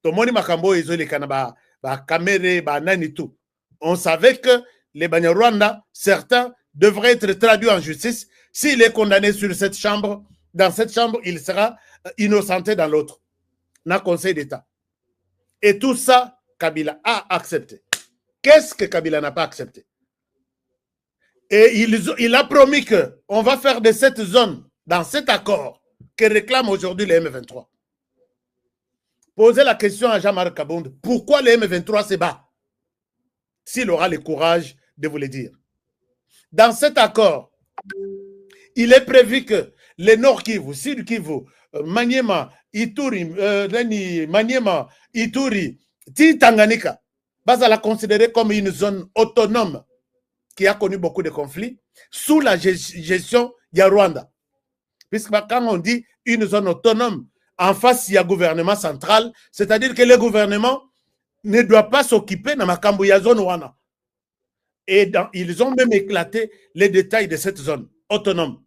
Tomoni makambo izoli kanaba, ba kamere, ba nani tout. On savait que les Banyarwanda, certains, devraient être traduits en justice. S'il est condamné sur cette chambre, dans cette chambre, il sera innocenté dans l'autre. Dans Conseil d'État. Et tout ça, Kabila a accepté. Qu'est-ce que Kabila n'a pas accepté? Et il a promis qu'on va faire de cette zone, dans cet accord, que réclame aujourd'hui les M23. Posez la question à Jean-Marc Kabound. Pourquoi les M23 se bat? S'il aura le courage de vous le dire. Dans cet accord, il est prévu que les Nord Kivu, Sud Kivu, Maniema, Ituri, Maniema, Ituri, Tanganyika, va la considérer comme une zone autonome qui a connu beaucoup de conflits sous la gestion du Rwanda. Puisque quand on dit une zone autonome, en face, il y a un gouvernement central, c'est-à-dire que le gouvernement ne doit pas s'occuper de la zone Rwanda. Et ils ont même éclaté les détails de cette zone autonome.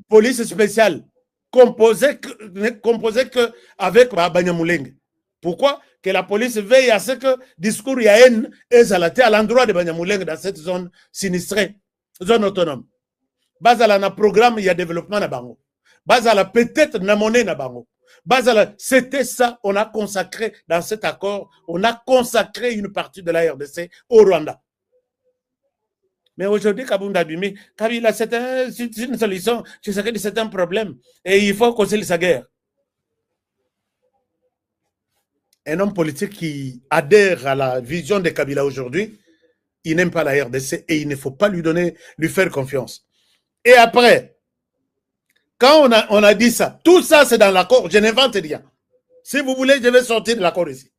Police spéciale, composée que avec Banyamulenge. Pourquoi? Que la police veille à ce que discours y a haine est à l'endroit de Banyamulenge dans cette zone sinistrée, zone autonome. Bazala na programme, il y a développement na bango. Bazala peut-être na monnaie na bango. Bazala, c'était ça, on a consacré dans cet accord, on a consacré une partie de la RDC au Rwanda. Mais aujourd'hui, Kabila, c'est une solution, c'est un problème. Et il faut causer sa guerre. Un homme politique qui adhère à la vision de Kabila aujourd'hui, il n'aime pas la RDC et il ne faut pas lui faire confiance. Et après, quand on a dit ça, tout ça c'est dans l'accord, je n'invente rien. Si vous voulez, je vais sortir de l'accord ici.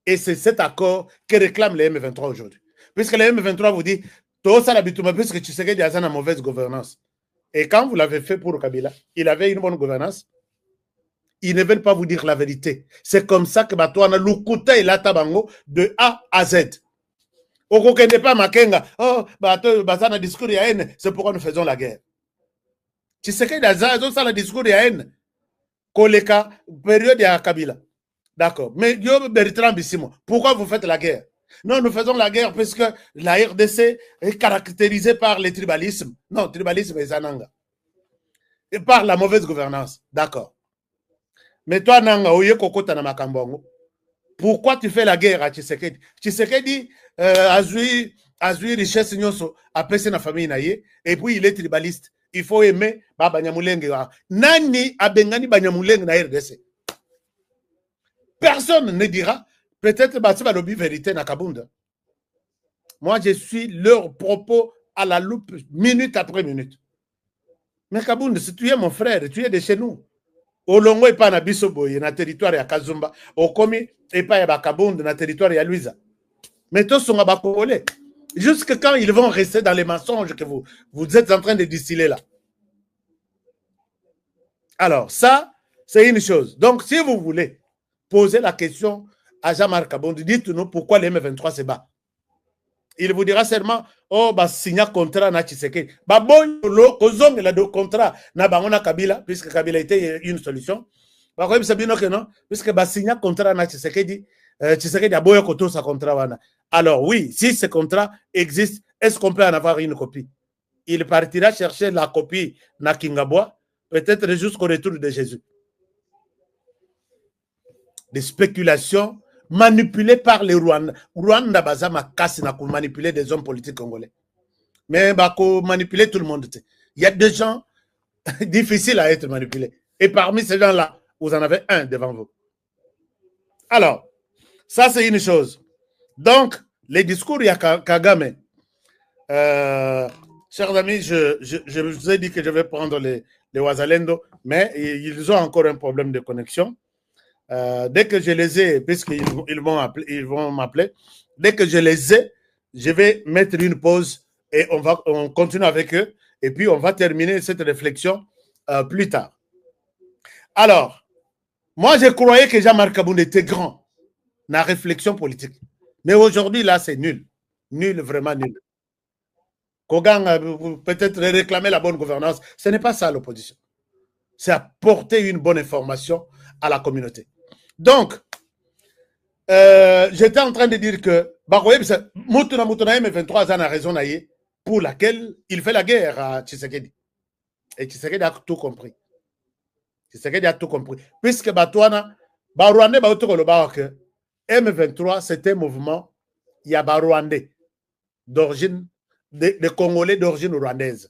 Et c'est cet accord que réclament les M23 aujourd'hui. Puisque les M23 vous dit, tout ça l'habitude, puisque tu sais qu'il y a une mauvaise gouvernance. Et quand vous l'avez fait pour Kabila, il avait une bonne gouvernance. Ils ne veulent pas vous dire la vérité. C'est comme ça que Batouana Lukuta et Latabango de A à Z. Au n'est pas Makenga, oh, Batana discours y a haine, c'est pourquoi nous faisons la guerre. Tu sais qu'il y a ça, le discours y a haine. Koleka, période de Kabila. D'accord. Mais yo Bertrand Bissimo, pourquoi vous faites la guerre? Non, nous faisons la guerre parce que la RDC est caractérisée par le tribalisme. Non, tribalisme et Zananga. Et par la mauvaise gouvernance. D'accord. Mais toi, Nanga, oye kokota na makambongo. Pourquoi tu fais la guerre à Tshisekedi? Tshisekedi a joué richesse nyoso, a passé na famille naye, et puis il est tribaliste. Il faut aimer Banyamulenge. Nani a bengani Banyamulenge na RDC? Personne ne dira. Peut-être que c'est la vérité na Kabunda. Moi, je suis leur propos à la loupe, minute après minute. Mais Kabunda, si tu es mon frère, tu es de chez nous. olongo epa na biso boye na territoire ya Kazumba okomi epa ya Bakabonde na territoire ya Luiza. Mais tous sont à Congolais. Jusque quand ils vont rester dans les mensonges que vous êtes en train de distiller là. Alors, ça, c'est une chose. Donc, si vous voulez poser la question à Jean-Marc Kabondi, dites-nous pourquoi les M23 se bat. Il vous dira seulement, oh, bah, signer contrat na Tshisekedi. Bah, bon, kozong la do contrat na bangona Kabila, puisque Kabila était une solution. Bah, comme c'est bien que non, puisque bah, signer contrat na Tshisekedi, Tshisekedi a beau koto sa contrat wana. Alors, oui, si ce contrat existe, est-ce qu'on peut en avoir une copie? Il partira chercher la copie na Kingabwa, peut-être jusqu'au retour de Jésus. Des spéculations manipulées par les Rwandais. Rwanda bazama casse na manipuler des hommes politiques congolais. Mais bah, manipuler tout le monde. Il y a des gens difficiles à être manipulés. Et parmi ces gens-là, vous en avez un devant vous. Alors, ça c'est une chose. Donc, les discours, il y a Kagame. Chers amis, je vous ai dit que je vais prendre les Wazalendo, mais ils ont encore un problème de connexion. Dès que je les ai, puisqu'ils vont m'appeler, dès que je les ai, je vais mettre une pause et on continue avec eux et puis on va terminer cette réflexion plus tard. Alors, moi je croyais que Jean-Marc Kabound était grand dans la réflexion politique. Mais aujourd'hui, là, c'est nul. Nul, vraiment nul. Kogang peut-être réclamer la bonne gouvernance. Ce n'est pas ça l'opposition. C'est apporter une bonne information à la communauté. Donc, j'étais en train de dire que Moutouna M23 a raison pour laquelle il fait la guerre à Tshisekedi. Et Tshisekedi a tout compris. Tshisekedi a tout compris. Puisque Batouana, Rwandais, M23, c'était un mouvement, il y a Rwandais d'origine, des Congolais d'origine rwandaise,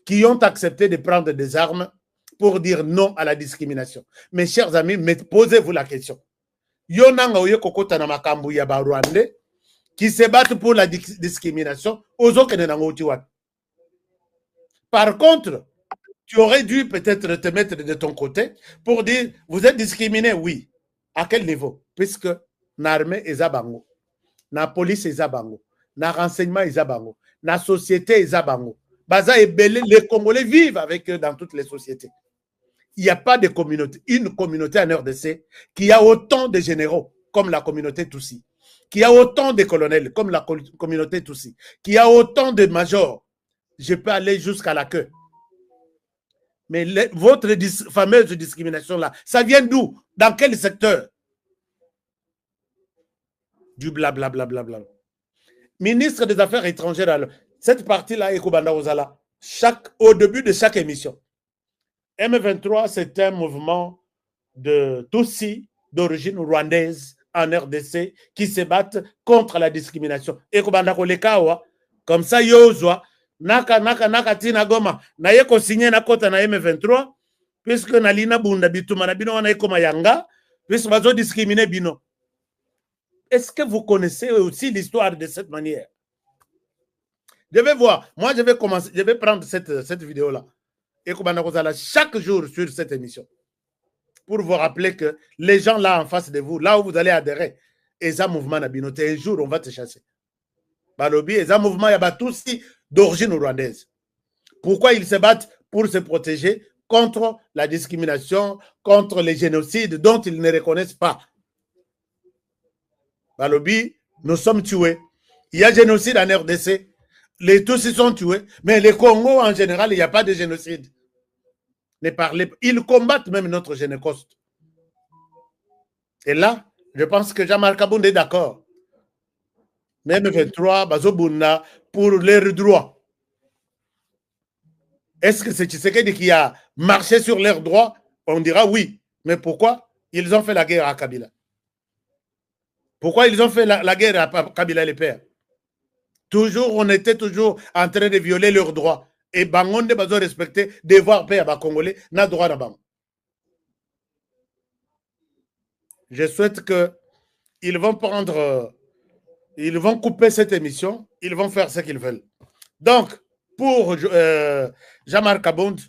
qui ont accepté de prendre des armes pour dire non à la discrimination. Mes chers amis, posez-vous la question. Yonanga oye kokota na makambu ya Rwandais qui se battent pour la discrimination aux autres que Par contre, tu aurais dû peut-être te mettre de ton côté pour dire, vous êtes discriminé, oui. À quel niveau? Puisque l'armée est Zabango, la police est Zabango, le renseignement est Zabango, la société est Zabango. Baza et Belé, les Congolais vivent avec eux dans toutes les sociétés. Il n'y a pas de communauté, une communauté en RDC qui a autant de généraux comme la communauté Tutsi, qui a autant de colonels comme la communauté Tutsi, qui a autant de majors. Je peux aller jusqu'à la queue. Mais votre fameuse discrimination-là, ça vient d'où? Dans quel secteur? Du blablabla. Ministre des Affaires étrangères, cette partie-là, Ekobanda Ozala, au début de chaque émission, M23, c'est un mouvement de Tutsi d'origine rwandaise en RDC qui se battent contre la discrimination. Ekobanda Kolekawa, comme ça, Yozwa, naka tina goma na yeko signé na kota na M23 puisque na lina bunda bituma na bino wana ekoma yanga puisque bazo discriminer bino. Est-ce que vous connaissez aussi l'histoire de cette manière? Je vais voir. Moi, je vais prendre cette vidéo-là et chaque jour sur cette émission pour vous rappeler que les gens là en face de vous, là où vous allez adhérer, et un mouvement na bino, un jour on va te chasser. Balobi, et un mouvement ya Tutsi d'origine rwandaise. Pourquoi ils se battent? Pour se protéger contre la discrimination, contre les génocides dont ils ne reconnaissent pas. Balobi, nous sommes tués. Il y a génocide en RDC. Les Tutsis sont tués. Mais les Congo, en général, il n'y a pas de génocide. Ils combattent même notre Génécoste. Et là, je pense que Jean-Marc Kabound est d'accord. Même 23, Bazobunda, pour leurs droits. Est-ce que c'est Tshisekedi qui a marché sur leurs droits? On dira oui. Mais pourquoi? Ils ont fait la guerre à Kabila. Pourquoi ils ont fait la guerre à Kabila les pères? Toujours, on était toujours en train de violer leurs droits. Et Bangonde bazo respecter, devoir payer à Congolais, n'a droit à Bang. Je souhaite qu'ils vont ils vont couper cette émission, ils vont faire ce qu'ils veulent. Donc, pour Jean-Marc Kabound,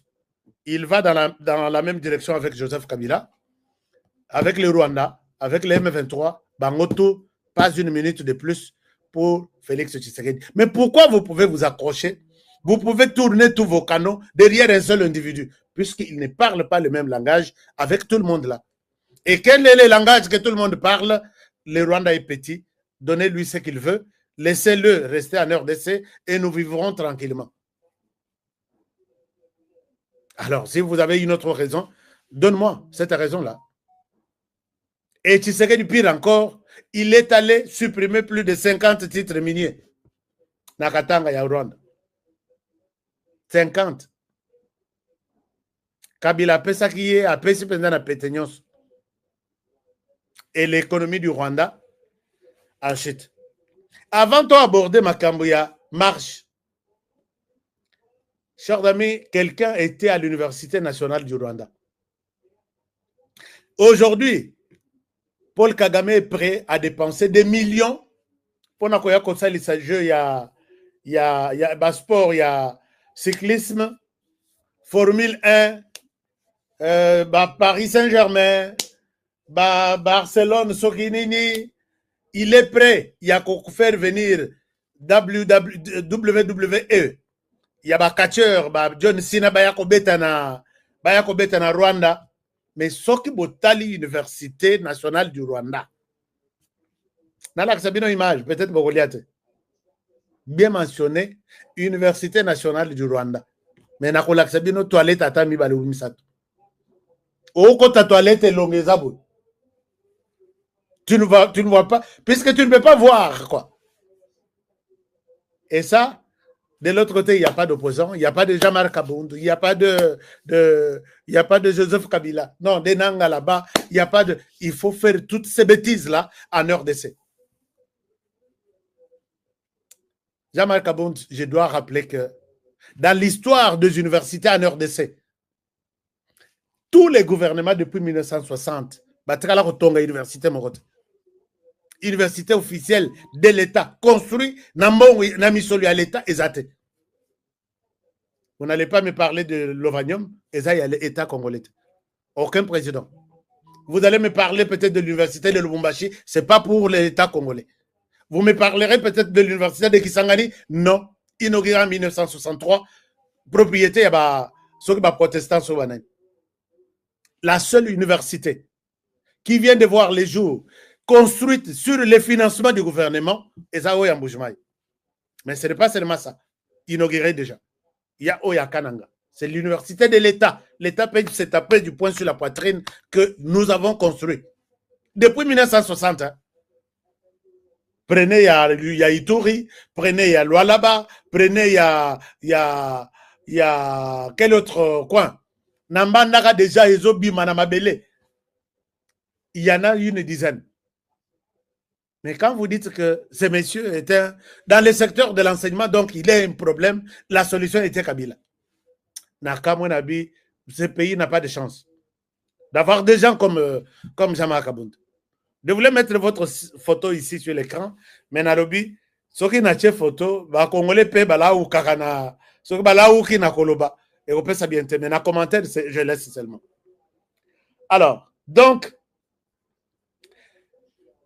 il va dans la même direction avec Joseph Kabila, avec le Rwanda, avec les M23, Bangoto, pas une minute de plus pour Félix Tshisekedi. Mais pourquoi vous pouvez vous accrocher? Vous pouvez tourner tous vos canaux derrière un seul individu, puisqu'il ne parle pas le même langage avec tout le monde là. Et quel est le langage que tout le monde parle? Le Rwanda est petit, donnez-lui ce qu'il veut, laissez-le rester en RDC et nous vivrons tranquillement. Alors, si vous avez une autre raison, donne-moi cette raison-là. Et Tshisekedi, pire encore, il est allé supprimer plus de 50 titres miniers. Nakatanga ya Rwanda. 50. Kabila pesa qui est à pesi pendant la pétenios. Et l'économie du Rwanda en chute. Avant d'aborder ma Makambuya marche, chers amis, quelqu'un était à l'Université nationale du Rwanda. Aujourd'hui, Paul Kagame est prêt à dépenser des millions pour nakoya kosalisa jeu il y a sport, il y a cyclisme, Formule 1, Paris Saint-Germain, Barcelone, Sokinini. Il est prêt. Il y a qu'à faire venir WWE. Il y a catcheur, John Cena, Bayako Betana Rwanda. Mais ce qui est l'Université nationale du Rwanda. Dans la image, peut-être que vous bien mentionné, Université nationale du Rwanda. Mais na kola sabino toilette atami bale umisato. Oko ta toilette longue zabou. Tu ne vois pas, puisque tu ne peux pas voir quoi. Et ça, de l'autre côté, il n'y a pas d'opposant, il n'y a pas de Jean-Marc Kabundu, il n'y a pas de Joseph Kabila. Non, des Nanga là-bas, il n'y a pas de. Il faut faire toutes ces bêtises-là en RDC. Jean-Marc Kabundu, je dois rappeler que dans l'histoire des universités en RDC, tous les gouvernements depuis 1960, université officielle de l'État, construit à l'État, exact. Vous n'allez pas me parler de l'Ovanium, et ça, il y a l'État congolais. Aucun président. Vous allez me parler peut-être de l'université de Lubumbashi, ce n'est pas pour l'État congolais. Vous me parlerez peut-être de l'université de Kisangani, non. Inauguré en 1963, propriété, il y a ceux qui sont protestants. La seule université qui vient de voir les jours construite sur le financement du gouvernement, et ça, mais ce n'est pas seulement ça. Inauguré déjà. Il y a Oya Kananga. C'est l'université de l'État. L'État peut se taper du poing sur la poitrine que nous avons construit. Depuis 1960, hein. Prenez, il y a Ituri, prenez, il y a Lualaba, prenez, il y a quel autre coin? Nambandaka déjà, Ezobi, Manamabele. Il y en a une dizaine. Mais quand vous dites que ces messieurs étaient dans le secteur de l'enseignement, donc il y a un problème, la solution était Kabila. Nakamonabi, ce pays n'a pas de chance d'avoir des gens comme Jean-Marc Kabund. Je voulais mettre votre photo ici sur l'écran, mais Nairobi, ceux qui n'ont pas de photo, les Congolais peuvent aller où Kakana, ceux qui aller où qui n'a Koloba, et on peut ça bien mais dans les commentaires, je laisse seulement. Alors, donc,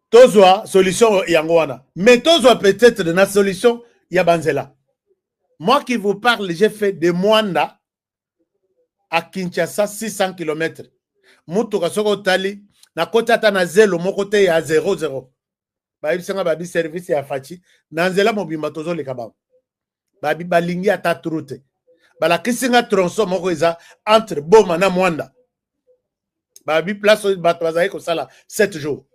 Tozwa, solution Yangoana. Mais Tozwa peut-être dans la solution Yabanzela. Moi qui vous parle, j'ai fait de Mwanda à Kinshasa 600 km. Moutoka soko tali, na kota ta na zelo, mon côté ya 0-0. Babi senga babi service ya fachi, na nzela mobimba tozo le kabam. Babi balingi ata trute. Bala kisinga tronçon moko eza entre Boma na Mwanda. Babi place bato bazali ko sala 7 jours.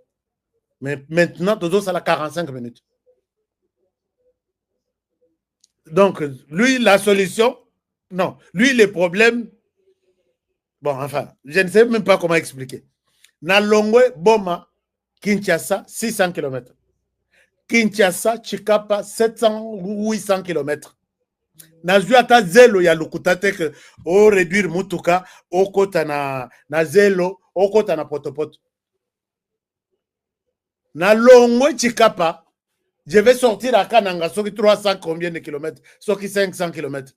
Mais maintenant, tozo sala 45 minutes. Donc, lui, la solution, non. Lui, le problème, bon, enfin, je ne sais même pas comment expliquer. Nalongwe, Boma, Kinshasa, 600 km. Kinshasa, Chikapa, 700 ou 800 km. Nazuata zelo ya lukutate que o réduire mutuka, o kota na zelo, o kota na potopoto. Nalongwe, Chikapa, je vais sortir à Kananga, sur 300 combien de kilomètres, sur 500 km.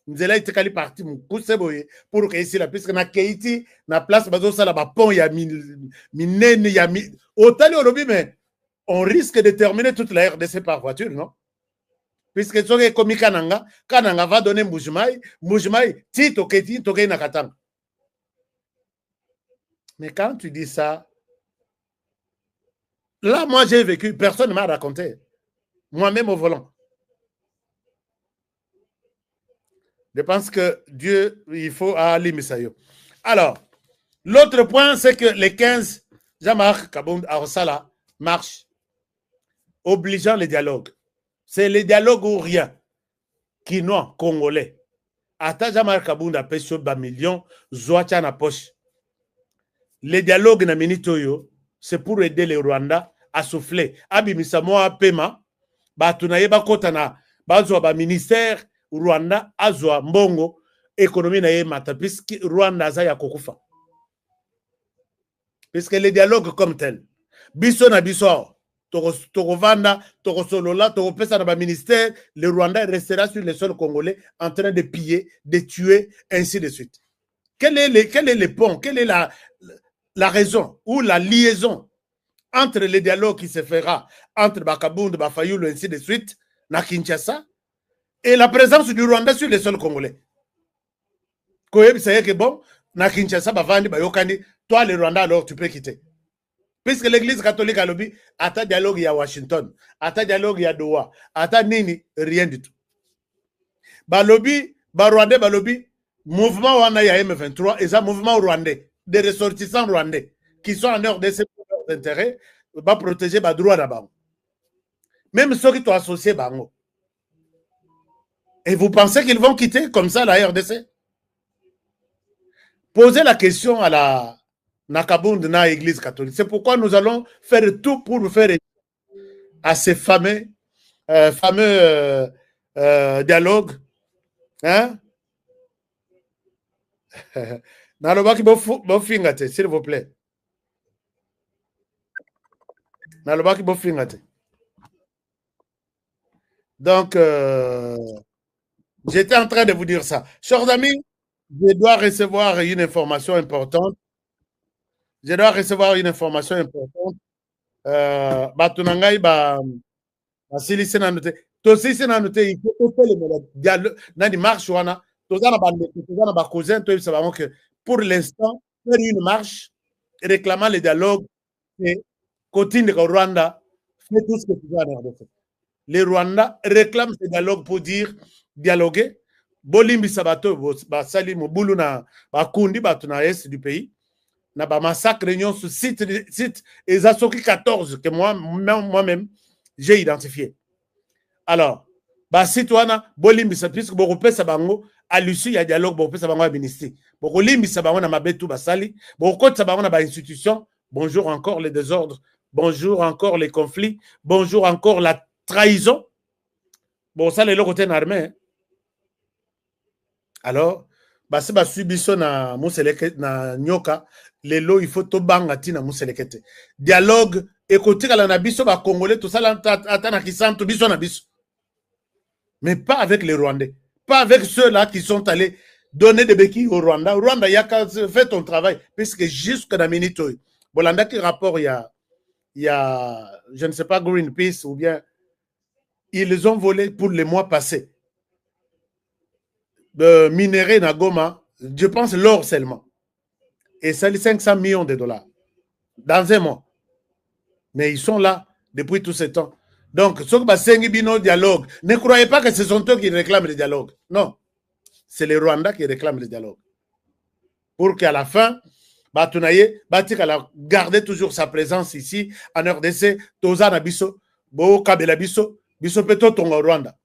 nzela itikali parti mukuse boye pour que ici la puisque na keiti na place bazo sala ba pont ya minene ya otali olobi mais on risque de terminer toute la RDC par voiture, non? Puisque soki komi kananga va donner Mbujimai ti tokei na Katanga. Mais quand tu dis ça, là moi j'ai vécu, personne ne m'a raconté, moi-même au volant. Je pense que Dieu, il faut aller Misayo. Alors, l'autre point, c'est que les 15, Jean-Marc Kabound Arosala marche, obligeant les dialogues. C'est les dialogues ou rien. Quinois, Congolais. Ata Jean-Marc Kabound a payé sur millions, Zoacha na poche. Les dialogues na minitoyo, c'est pour aider les Rwandais à souffler. Abimisa moa pema, batunaye bakotana, bazwa ba ministère, Rwanda azwa mbongo économie na ye mata puisque Rwanda aza ya kokufa puisque les dialogues comme tel biso na biso toko vanda toko solola toko pesa na ba ministère le Rwanda restera sur le sol congolais en train de piller, de tuer, ainsi de suite. Quel est le pont, quelle est la raison ou la liaison entre les dialogues qui se fera entre Bakabound, Bafayulu, ainsi de suite na Kinshasa et la présence du Rwanda sur le sol congolais? C'est que bon, na Kinshasa, toi le Rwanda, alors tu peux quitter. Puisque l'église catholique a lobby, ata dialogue il y a Washington, ata dialogue il y a Doha, ata nini, rien du tout. Balobi, Rwandais, balobi, mouvement Rwanda, il y a M23, et ça, mouvement rwandais, des ressortissants rwandais, qui sont en ordre de ses intérêts, va protéger les droits d'abord. Même ceux qui sont associés, bango. Et vous pensez qu'ils vont quitter comme ça la RDC? Posez la question à la Nakabound na Église catholique. C'est pourquoi nous allons faire tout pour faire à ces fameux dialogues. Hein? Nalobaki bofingate, s'il vous plaît. Nalobaki bofingate. Donc, j'étais en train de vous dire ça. Chers amis, je dois recevoir une information importante. Je dois recevoir une information importante. Batunangai basilisi na note. Tosisi na note il faut dialogue nani marche wana. Tozana bande, tozana ba cousin to ça va que pour l'instant faire une marche réclamant le dialogue et continue au Rwanda fait tout ce que tu veux en RDC. Les Rwandais réclament ce dialogue pour dire dialoguer. Bolimbi sabato basali mobulu na bakundi batuna est du pays. Na ba massacre réunion sur site et Asoki 14 que moi-même j'ai identifié. Alors, ba citoyena bolimbi sa puisque boko pesa bango à l'issue ya dialogue boko pesa bango ministère. Boko limbi sa bango na mabetu basali, boko kotsa bango na ba institution. Bonjour encore les désordres, bonjour encore les conflits, bonjour encore la trahison. Bon ça les côté armée. Alors, basi basubiso na museleke na nyoka lelo il faut to banga tina muselekete. Dialogue ekotikala na biso ba congolais tout ça là atana kisanto biso na biso. Mais pas avec les Rwandais, pas avec ceux-là qui sont allés donner des béquilles au Rwanda. Au Rwanda, il y a qu'à faire ton travail, puisque jusque dans Minito, Bolanda qui rapport il y a, je ne sais pas, Greenpeace ou bien, ils les ont volés pour les mois passés. De minerais Nagoma, je pense l'or seulement. Et ça, les 500 millions de dollars dans un mois. Mais ils sont là depuis tout ce temps. Donc, ce que dialogue, ne croyez pas que ce sont eux qui réclament le dialogue. Non, c'est les Rwandais qui réclament le dialogue. Pour qu'à la fin, Batunaye, Batikala garde toujours sa présence ici, en RDC, Tozana Biso, Bo Kabela Biso, Biso Peto Tonga Rwanda.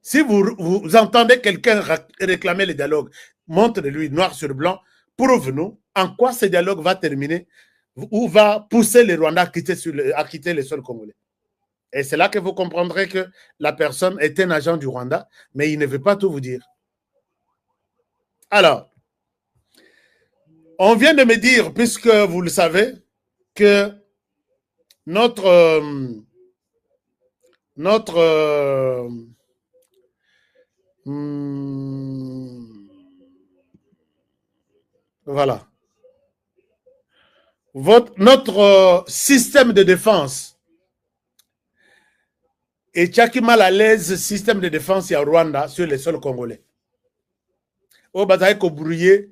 Si vous entendez quelqu'un réclamer le dialogue, montrez-lui noir sur blanc, prouve-nous en quoi ce dialogue va terminer ou va pousser les Rwandais à quitter le sol congolais. Et c'est là que vous comprendrez que la personne est un agent du Rwanda, mais il ne veut pas tout vous dire. Alors, on vient de me dire, puisque vous le savez, que notre Voilà. Notre système de défense est tchaki mal à l'aise, système de défense à Rwanda sur les sols congolais. Au bataille ko brouiller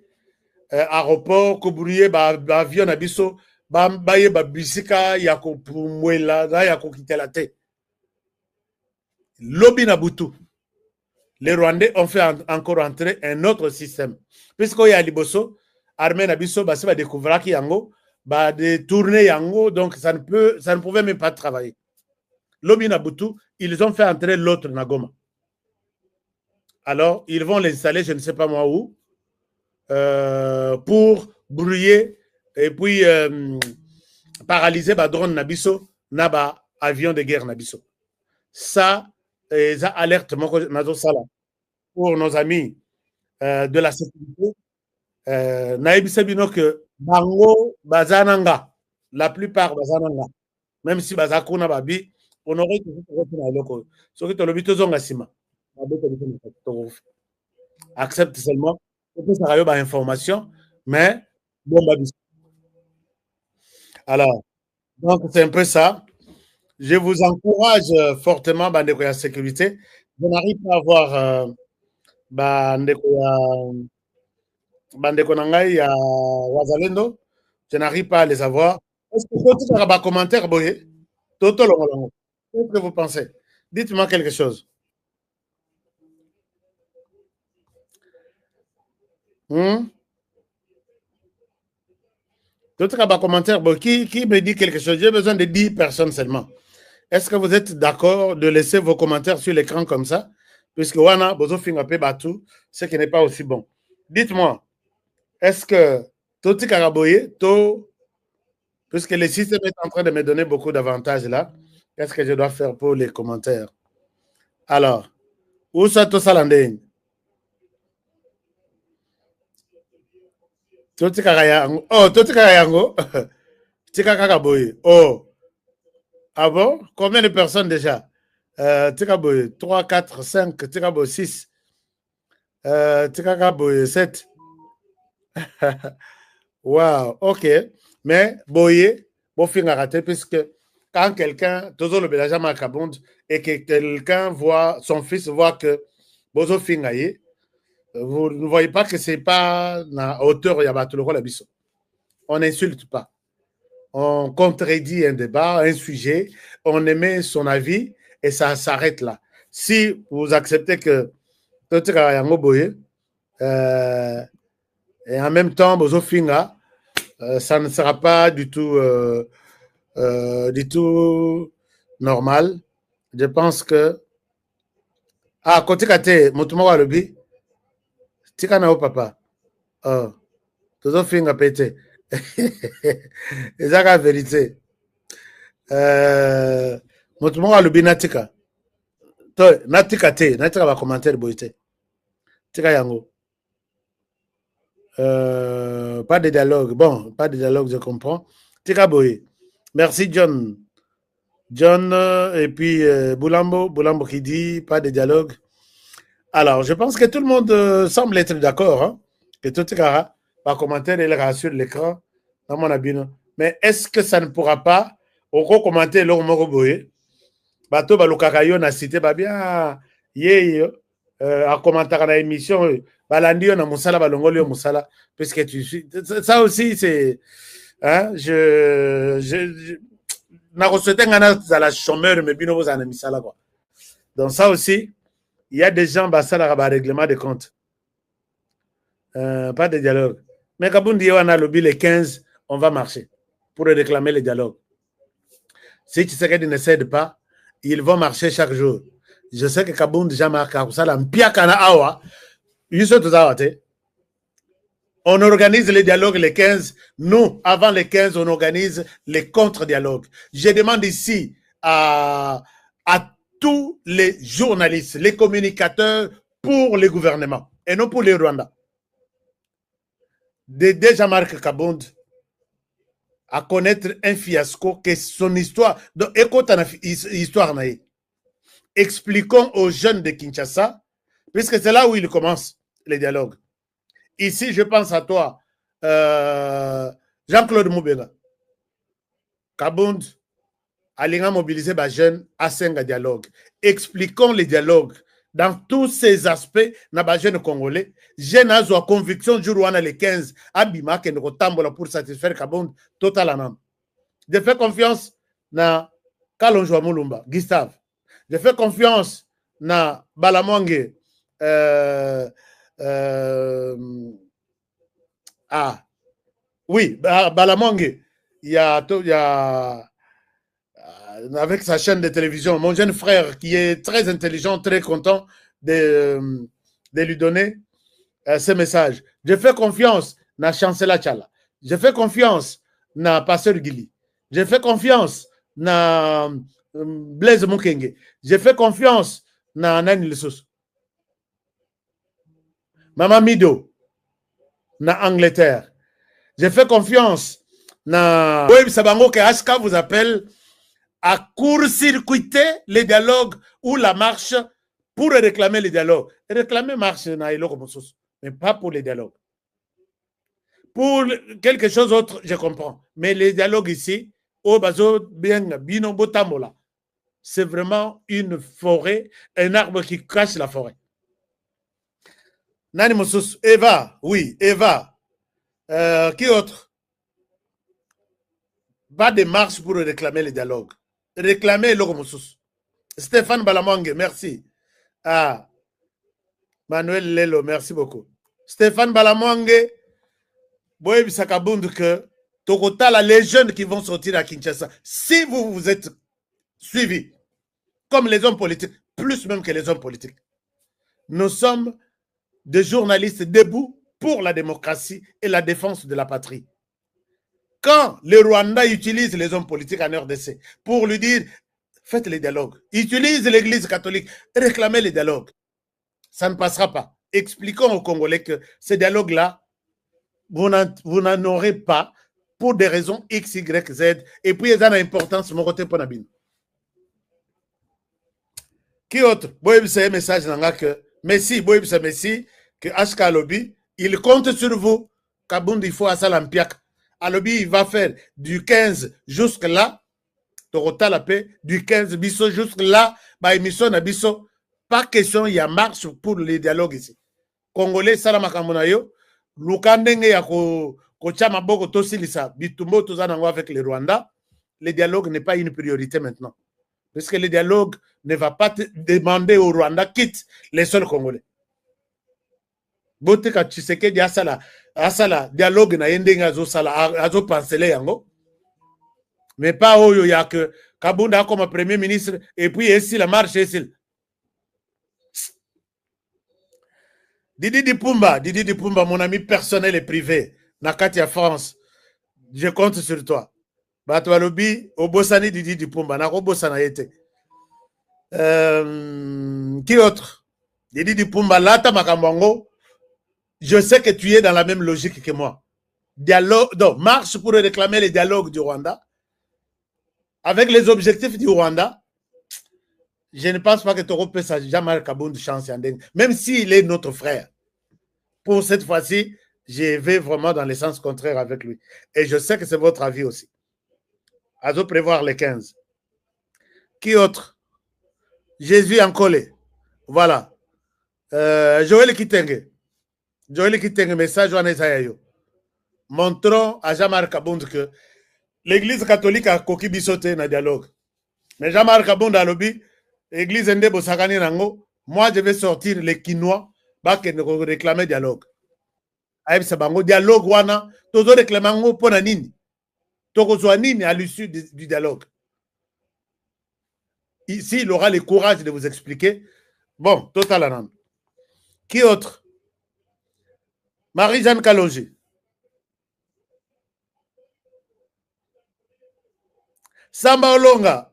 aéroport, ko brouiller avion na biso, baye ba bisika ya ko pumwela, ya ko kitela te. Lobby na butu. Les Rwandais ont fait encore entrer un autre système. Puisqu'il y a Liboso, armée na biso, bah, va découvrir qu'il yango, bah, détourner yango, donc ça ne pouvait même pas travailler. Lobby Nabutu, ils ont fait entrer l'autre Nagoma. Alors, ils vont l'installer, je ne sais pas moi où, pour brouiller et puis paralyser bah, drone Nabiso, naba avion de guerre Nabiso. Ça, ça alerte pour nos amis de la sécurité. Naïbisa bino que bango bazananga, la plupart bazananga, même si bazakuna babi, on aurait que loko. Ce que tu l'obito zonga sima. Accepte seulement. Ça a eu information, mais bon babi. Alors, donc c'est un peu ça. Je vous encourage fortement, Bandeko ya sécurité. Je n'arrive pas à voir Bandeko Nangai ya Wazalendo. Je n'arrive pas à les avoir. Est-ce que tu as un commentaire, Boye? Toto Longolongo. Qu'est-ce que vous pensez? Dites-moi quelque chose. Toto a un commentaire, Boye. Qui me dit quelque chose? J'ai besoin de 10 personnes seulement. Est-ce que vous êtes d'accord de laisser vos commentaires sur l'écran comme ça? Puisque Wana, Bozo Fingape Batou, ce qui n'est pas aussi bon. Dites-moi, est-ce que Toti Karaboye, puisque le système est en train de me donner beaucoup d'avantages là, qu'est-ce que je dois faire pour les commentaires? Alors, où ça tout ça l'andé? Toti Karayango. Oh, Toti Karayango. Tika Karaboye. Oh. Ah bon? Combien de personnes déjà? Tikaboye, 3, 4, 5, Tikaboye, 6. Tikaboye, 7. Wow, ok. Mais Boye, bon film à rater, puisque quand quelqu'un, toujours le bélage à Kabonde, et que quelqu'un voit, son fils voit que Bozo Fingaye, vous ne voyez pas que c'est pas à hauteur Yabatolo la biso. On n'insulte pas. On contredit un débat, un sujet, on émet son avis et ça s'arrête là. Si vous acceptez que et en même temps, Bozo Finga, ça ne sera pas du tout normal. Je pense que côté kate motumo wa lobi tika na o papa Bozo Finga pété. Et ça la vérité. Motumo wa lobi natika. Natika te, natika ba commentaire boité. Tika yango. Pas de dialogue. Bon, pas de dialogue, je comprends. Tika Boye. Merci, John. John, et puis Boulambo qui dit pas de dialogue. Alors, je pense que tout le monde semble être d'accord. Hein, que tout Tikara, par commentaire, il rassure l'écran dans mon avis. Mais est-ce que ça ne pourra pas, au commenter l'homme Boye, bateau balukakayo na cité, bien, à commentaire à l'émission, balandio na musala balongolio musala, puisque tu suis. Ça aussi, c'est. Hein, na reçoté ngana za la chômeur, mais bino vous en misala quoi. Donc, ça aussi, il y a des gens, ça là, règlement de compte. Pas de dialogue. Mais Kabundi, on a lobby les 15, on va marcher pour réclamer le dialogue. Si Tshisekedi ne cède pas, ils vont marcher chaque jour. Je sais que Kabundi, Jean-Marc Karusala, Mpiakana Awa, on organise les dialogues les 15. Nous, avant les 15, on organise les contre-dialogues. Je demande ici à tous les journalistes, les communicateurs pour le gouvernement et non pour les Rwandais. Déjà Marc Kabond à connaître un fiasco que son histoire. Donc, écoute histoire naïe. Expliquons aux jeunes de Kinshasa, puisque c'est là où il commence les dialogues. Ici, je pense à toi, Jean-Claude Moubenga. Kabound, Alinga mobiliser les jeunes à 5 dialogue. Expliquons les dialogues dans tous ces aspects na ba jeunes congolais. Jeunes a conviction jour où on a les 15 abima que nous tambola pour satisfaire Kabound totalement. Je fais confiance na Kalonjo Mulumba, Gustave. Je fais confiance na Balamonge. Oui, Balamonge. Il y a avec sa chaîne de télévision, mon jeune frère qui est très intelligent, très content de lui donner ce message. Je fais confiance na Chancela Tchala. Je fais confiance na Pasteur Gili. Je fais confiance na Blaise Mukenge. Je fais confiance na Nani Lessos. Maman Mido na Angleterre. Je fais confiance na Web Sabango que HK vous appelle à court-circuiter les dialogues ou la marche pour réclamer les dialogues. Réclamer marche, mais pas pour les dialogues. Pour quelque chose d'autre, je comprends. Mais les dialogues ici, c'est vraiment une forêt, un arbre qui cache la forêt. Nani Moussous, Eva, oui, Eva. Qui autre? Pas de marche pour réclamer les dialogues. Réclamer Logomoussous. Stéphane Balamangue, merci. Ah, Manuel Lelo, merci beaucoup. Stéphane Balamangue, Boye Bisakabound que Tokotala, les jeunes qui vont sortir à Kinshasa, si vous vous êtes suivis, comme les hommes politiques, plus même que les hommes politiques, nous sommes des journalistes debout pour la démocratie et la défense de la patrie. Quand le Rwanda utilise les hommes politiques en RDC pour lui dire faites les dialogues, utilise l'église catholique, réclamez les dialogues, ça ne passera pas. Expliquons aux Congolais que ces dialogues-là, vous n'en aurez pas pour des raisons X, Y, Z, et puis ils ont l'importance de mon côté pour Nabin. Qui autre? Boyeb, c'est un message que Messi, Boyeb, c'est Messi, que HK Lobby, il compte sur vous. Kabound, il faut à Salampiak. Alobi, il va faire du 15 jusque là, Torota la paix, du 15 biso jusque là, bah émission na biso, pas question, il y a marche pour les dialogues ici. Congolais, Salama Kamonayo, Lukandenge ya ko chama boko tosilisa, bitumbo tozanango avec le Rwanda, le dialogue n'est pas une priorité maintenant. Parce que le dialogue ne va pas demander au Rwanda quitte les seuls Congolais. Bote ka Tshisekedi asala dialogue na yendenga azo pansele yango, mais pas oyo ya que Kabunda comme premier ministre et puis ici la marche ici. Didi Dipumba, mon ami personnel et privé, Nakatia France, je compte sur toi. Batwalobi, Obosani Didi Dipumba, Nako Bosana yete. Qui autre? Didi Dipumba, Lata Makambango. Je sais que tu es dans la même logique que moi. Dialogue, donc, marche pour réclamer les dialogues du Rwanda. Avec les objectifs du Rwanda, je ne pense pas que Toro peut jamais Kabound chance. Même s'il est notre frère. Pour cette fois-ci, je vais vraiment dans le sens contraire avec lui. Et je sais que c'est votre avis aussi. Azo prévoir les 15. Qui autre? Jésus en collé. Voilà. Joël Kitenge. Joël Kitenge, message en Esayayo. Montrons à Jean-Marc Kabound que l'église catholique a coquille bissoté dans le dialogue. Mais Jean-Marc Kabound a lobby, l'église Ndebo Sakani Rango, moi je vais sortir les Quinois, bah que nous réclamer dialogue. Aïe, c'est bango dialogue wana, tous réclamer pour la nini. Tokozwa nini à l'issue du dialogue. Ici, il aura le courage de vous expliquer. Bon, total anand. Qui autre? Marie-Jeanne Kalonji. Samba Olonga.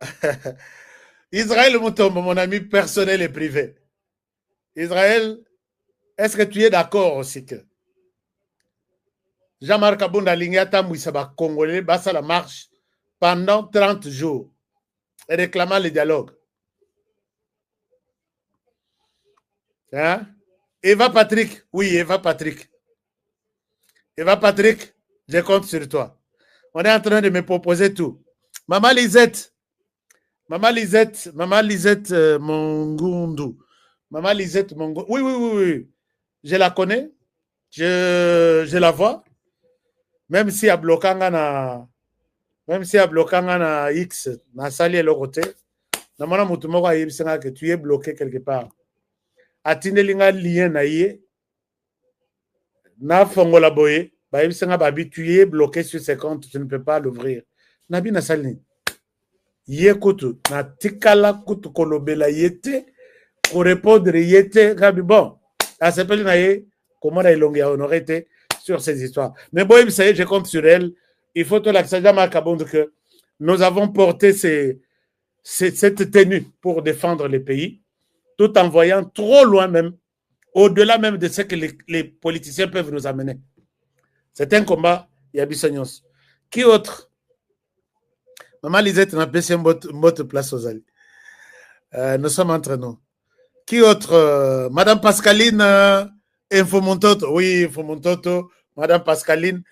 Israël Moutombo, mon ami personnel et privé. Israël, est-ce que tu es d'accord aussi que Jean-Marc Abounda Lingata Mouissaba Congolais basa la marche pendant 30 jours et réclamant le dialogue? Hein? Eva Patrick, oui, Eva Patrick. Eva Patrick, je compte sur toi. On est en train de me proposer tout. Maman Lisette, Mongundu. Maman Lisette Mongundu. Oui, oui, oui, oui. Je la connais. Je la vois. Même si à bloquanga na X, na sali et le côté. Na mona mutu moko ayebisanga que tu es bloqué quelque part. Atindelinga lien na ye. Na fongola boye. Bayebisanga babi tu es bloqué sur ses comptes, tu ne peux pas l'ouvrir. Nabi na sali. Ye kutu na tikala kutu kolobela yete ko répondre yete kabi bon. A s'appelle na ye comment la ilongi a honoré sur ces histoires. Mais bon, ça y est, je compte sur elle. Il faut que l'Axajama Kabonde que nous avons porté cette tenue pour défendre les pays, tout en voyant trop loin même, au-delà même de ce que les politiciens peuvent nous amener. C'est un combat, Yabissagnos. Qui autre? Maman Lisette n'a pas une place aux alliés. Nous sommes entre nous. Qui autre? Madame Pascaline Infomontoto. Oui, Infomontoto. Madame Pascaline.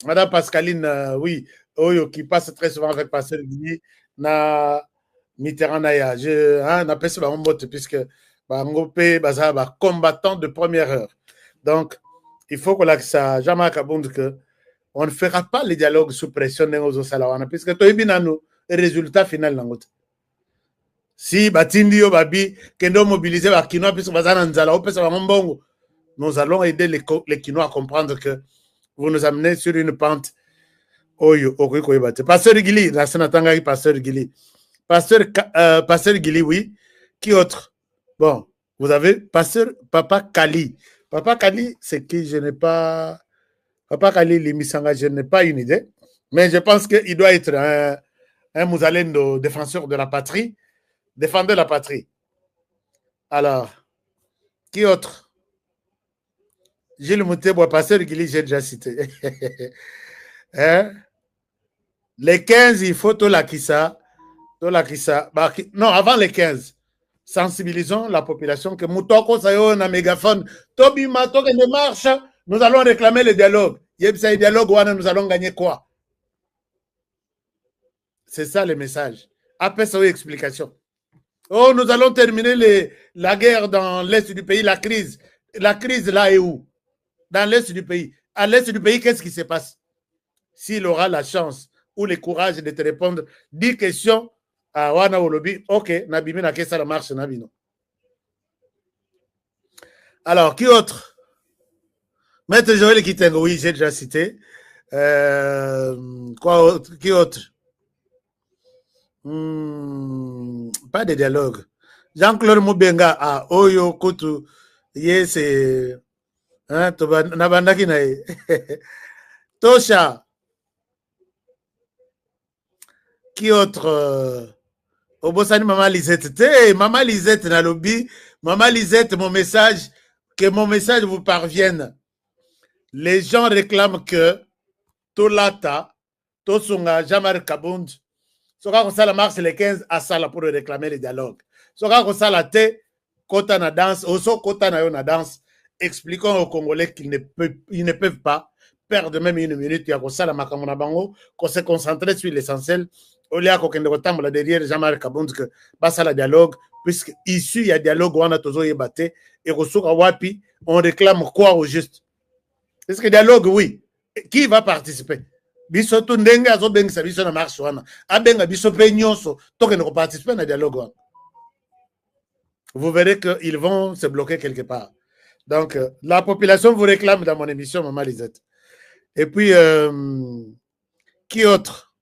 Madame Pascaline, oui. Oyo, qui passe très souvent avec Pasteur Guigui. Na Mitterrand Naya. Je n'appelle ça un mot puisque Ngopé, Baza, combattant de première heure. Donc, il faut que ça, jamais Kabund que on ne fera pas le dialogue sous pression de nos salawana puisque toi, il y a un résultat final dans l'autre. Si batindi yo babi kendo mobiliser ba Kinois puisque bazana nzala opesa ba mbongo, nous allons aider les Kinois à comprendre que vous nous amenez sur une pente oyo okiko yebate. Pasteur Gili, la sénatanga Pasteur Gili. Pasteur Gili, oui. Qui autre? Bon, vous avez Pasteur Papa Kali. Papa Kali, c'est qui? Je n'ai pas. Papa Kali Limisanga, je n'ai pas une idée. Mais je pense qu'il doit être un Mouzalendo défenseur de la patrie. Défendre la patrie. Alors, qui autre? Gilles Moutebois, Pasteur Gili, j'ai déjà cité. Hein? Les 15, il faut tout la kissa. Non, avant les 15. Sensibilisons la population que Moutoko Sayo na mégaphone. Tobi Matok ne marche. Nous allons réclamer le dialogue. Yebsa dialogue, nous allons gagner quoi? C'est ça le message. Après ça, explication. Oh, nous allons terminer la guerre dans l'est du pays, la crise. La crise là est où? Dans l'est du pays. À l'est du pays, qu'est-ce qui se passe? S'il aura la chance ou le courage de te répondre 10 questions à Wana Olobi, ok, Nabimi na kesa la marche Nabino. Alors, qui autre? Maître Joël Kitengo, oui, j'ai déjà cité. Quoi autre? Qui autre? Pas de dialogue. Jean-Claude Moubenga a Oyo Kotu, c'est hein, Nabandaki nae. Tosha. Qui autre? Obosani Maman Lisette. Maman Lisette na lobby. Maman Lisette, que mon message vous parvienne. Les gens réclament que Tolata, Tosunga, Jamar Kabund, Soka comme ça la marche les 15 à Sala pour réclamer le dialogue. Soka comme ça la té, Kota na danse, Oso Kota na yo na danse, expliquons aux Congolais qu'ils ne peuvent pas perdre même une minute, il y a comme ça la makamona bango, qu'on se concentrer sur l'essentiel, au lieu qu'on ne retombe derrière Jamar Kabund que basa la dialogue, puisque ici il y a dialogue, on a toujours yébate, et Rosoka Wapi, on réclame quoi au juste? Est-ce que dialogue, oui. Qui va participer? Biso tu ndenge azo bengisa biso na marche wana. Abenga biso pe nyonso toke ne participer na dialogue wana. Vous verrez qu'ils vont se bloquer quelque part. Donc, la population vous réclame dans mon émission, Maman Lisette. Et puis, qui autre?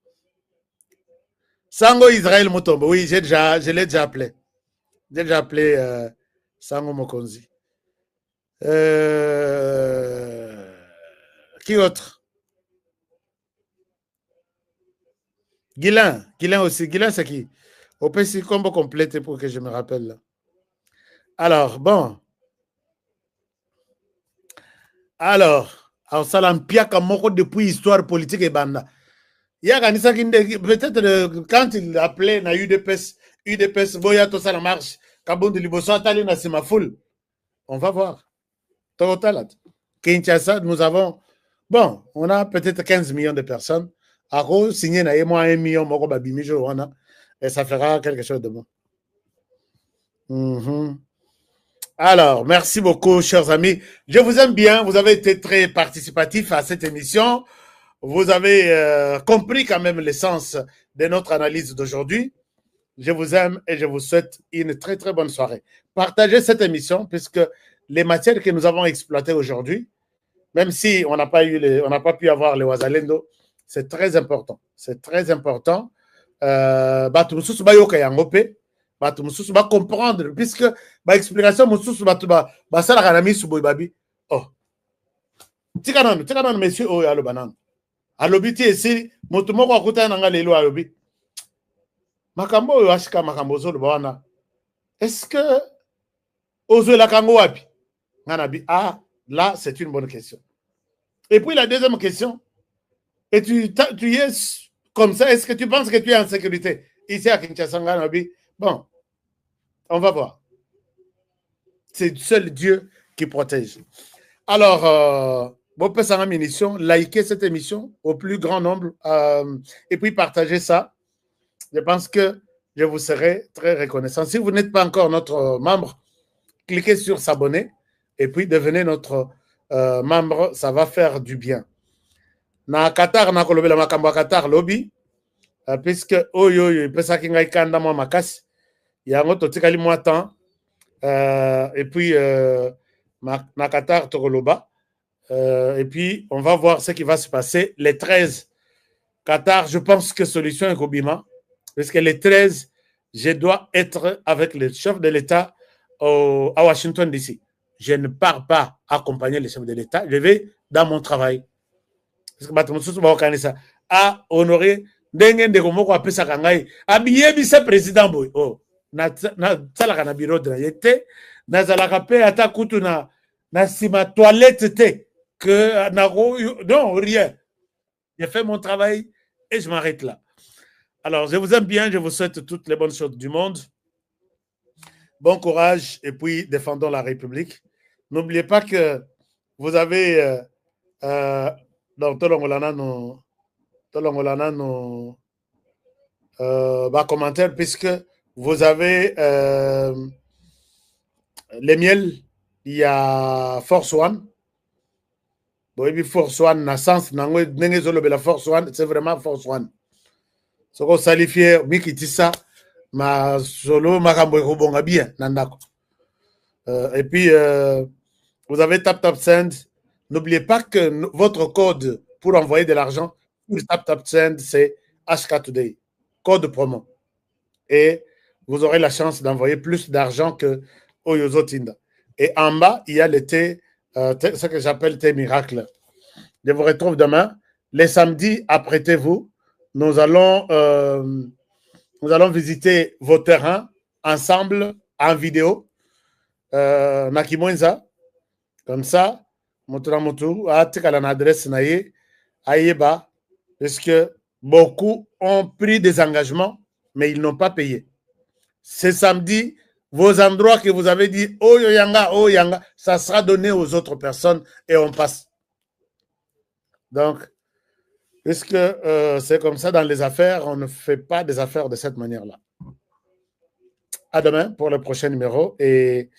Sango Israël Mutombo. Oui, je l'ai déjà appelé. J'ai déjà appelé Sango Mokonzi. Qui autre? Guilain aussi. Guilain, c'est qui? Au PC combo complète pour que je me rappelle. Là. Alors, bon. Alors, Salam Piaka Moko depuis histoire politique et banda. Peut-être quand il appelait na UDPS, Boya, tout ça la marche, Kabund Liboso, Atali na Simafoul. On va voir. Kinshasa, nous avons, bon, on a peut-être 15 millions de personnes. Aro, signé, na moi 1 million, moko babimijo, wana, et ça fera quelque chose de bon. Alors, merci beaucoup, chers amis. Je vous aime bien. Vous avez été très participatifs à cette émission. Vous avez compris quand même l'essence de notre analyse d'aujourd'hui. Je vous aime et je vous souhaite une très, très bonne soirée. Partagez cette émission puisque les matières que nous avons exploitées aujourd'hui, même si on n'a pas pu avoir les Ouazalendo, c'est très important. C'est très important. Bato mususu bayoka yango pe, bato mususu ba comprendre puisque ba explication mususu bato ba sala kana misu boy babi. Oh. Tika nanu monsieur oyo aloba nanu. Alobi ti esi moto moko akuta nanga lelo alobi. Makambo oyo ashika makambo zo loba wana. Est-ce que ozo la kango wapi? Ngana bi ah là c'est une bonne question. Et puis la deuxième question, et tu es comme ça, est-ce que tu penses que tu es en sécurité ici à Kinshasa? Bon, on va voir. C'est seul Dieu qui protège. Alors, bon, peut s'en émission, likez cette émission au plus grand nombre et puis partagez ça. Je pense que je vous serai très reconnaissant. Si vous n'êtes pas encore notre membre, cliquez sur s'abonner et puis devenez notre membre. Ça va faire du bien. Na Qatar, na kolobela makambo Qatar lobby, puisque oyo pesa ki ngai kanda mo makasi yango totikali moi temps et puis na Qatar tokoloba et puis on va voir ce qui va se passer les 13 Qatar. Je pense que solution est Kobima parce que les 13 je dois être avec le chef de l'État à Washington DC. Je ne pars pas accompagner le chef de l'État, je vais dans mon travail. Parce que bato mususu baokanisa a honoré ndenge ndeko moko apesaka ngai abiyebisa président boy oh nasalaka na bureau de ye te nazalaka mpe ata kutu na nsima toilette te que non rien. J'ai fait mon travail et je m'arrête là. Alors je vous aime bien, je vous souhaite toutes les bonnes choses du monde. Bon courage et puis défendons la République. N'oubliez pas que vous avez donc tolongolana no commentaire puisque vous avez les miels, il y a Force One. Bon, Force One na sens nango ndenge zolobela Force One, c'est vraiment Force One. Soko salifié mikitisa ma solo makambo ekobonga bien nandako. Et puis vous avez Tap Send. N'oubliez pas que votre code pour envoyer de l'argent pour Tap Send, c'est HK Today, code promo. Et vous aurez la chance d'envoyer plus d'argent que Oyozo Tinda. Et en bas, il y a le thé, ce que j'appelle thé miracle. Je vous retrouve demain. Les samedis, apprêtez-vous. Nous allons visiter vos terrains ensemble en vidéo. Nakimwenza. Comme ça, Mouturamotu a tika l'adresse naye Ayeba, parce que beaucoup ont pris des engagements, mais ils n'ont pas payé. Ce samedi, vos endroits que vous avez dit, oh yanga, ça sera donné aux autres personnes et on passe. Donc, puisque c'est comme ça dans les affaires, on ne fait pas des affaires de cette manière-là. À demain pour le prochain numéro et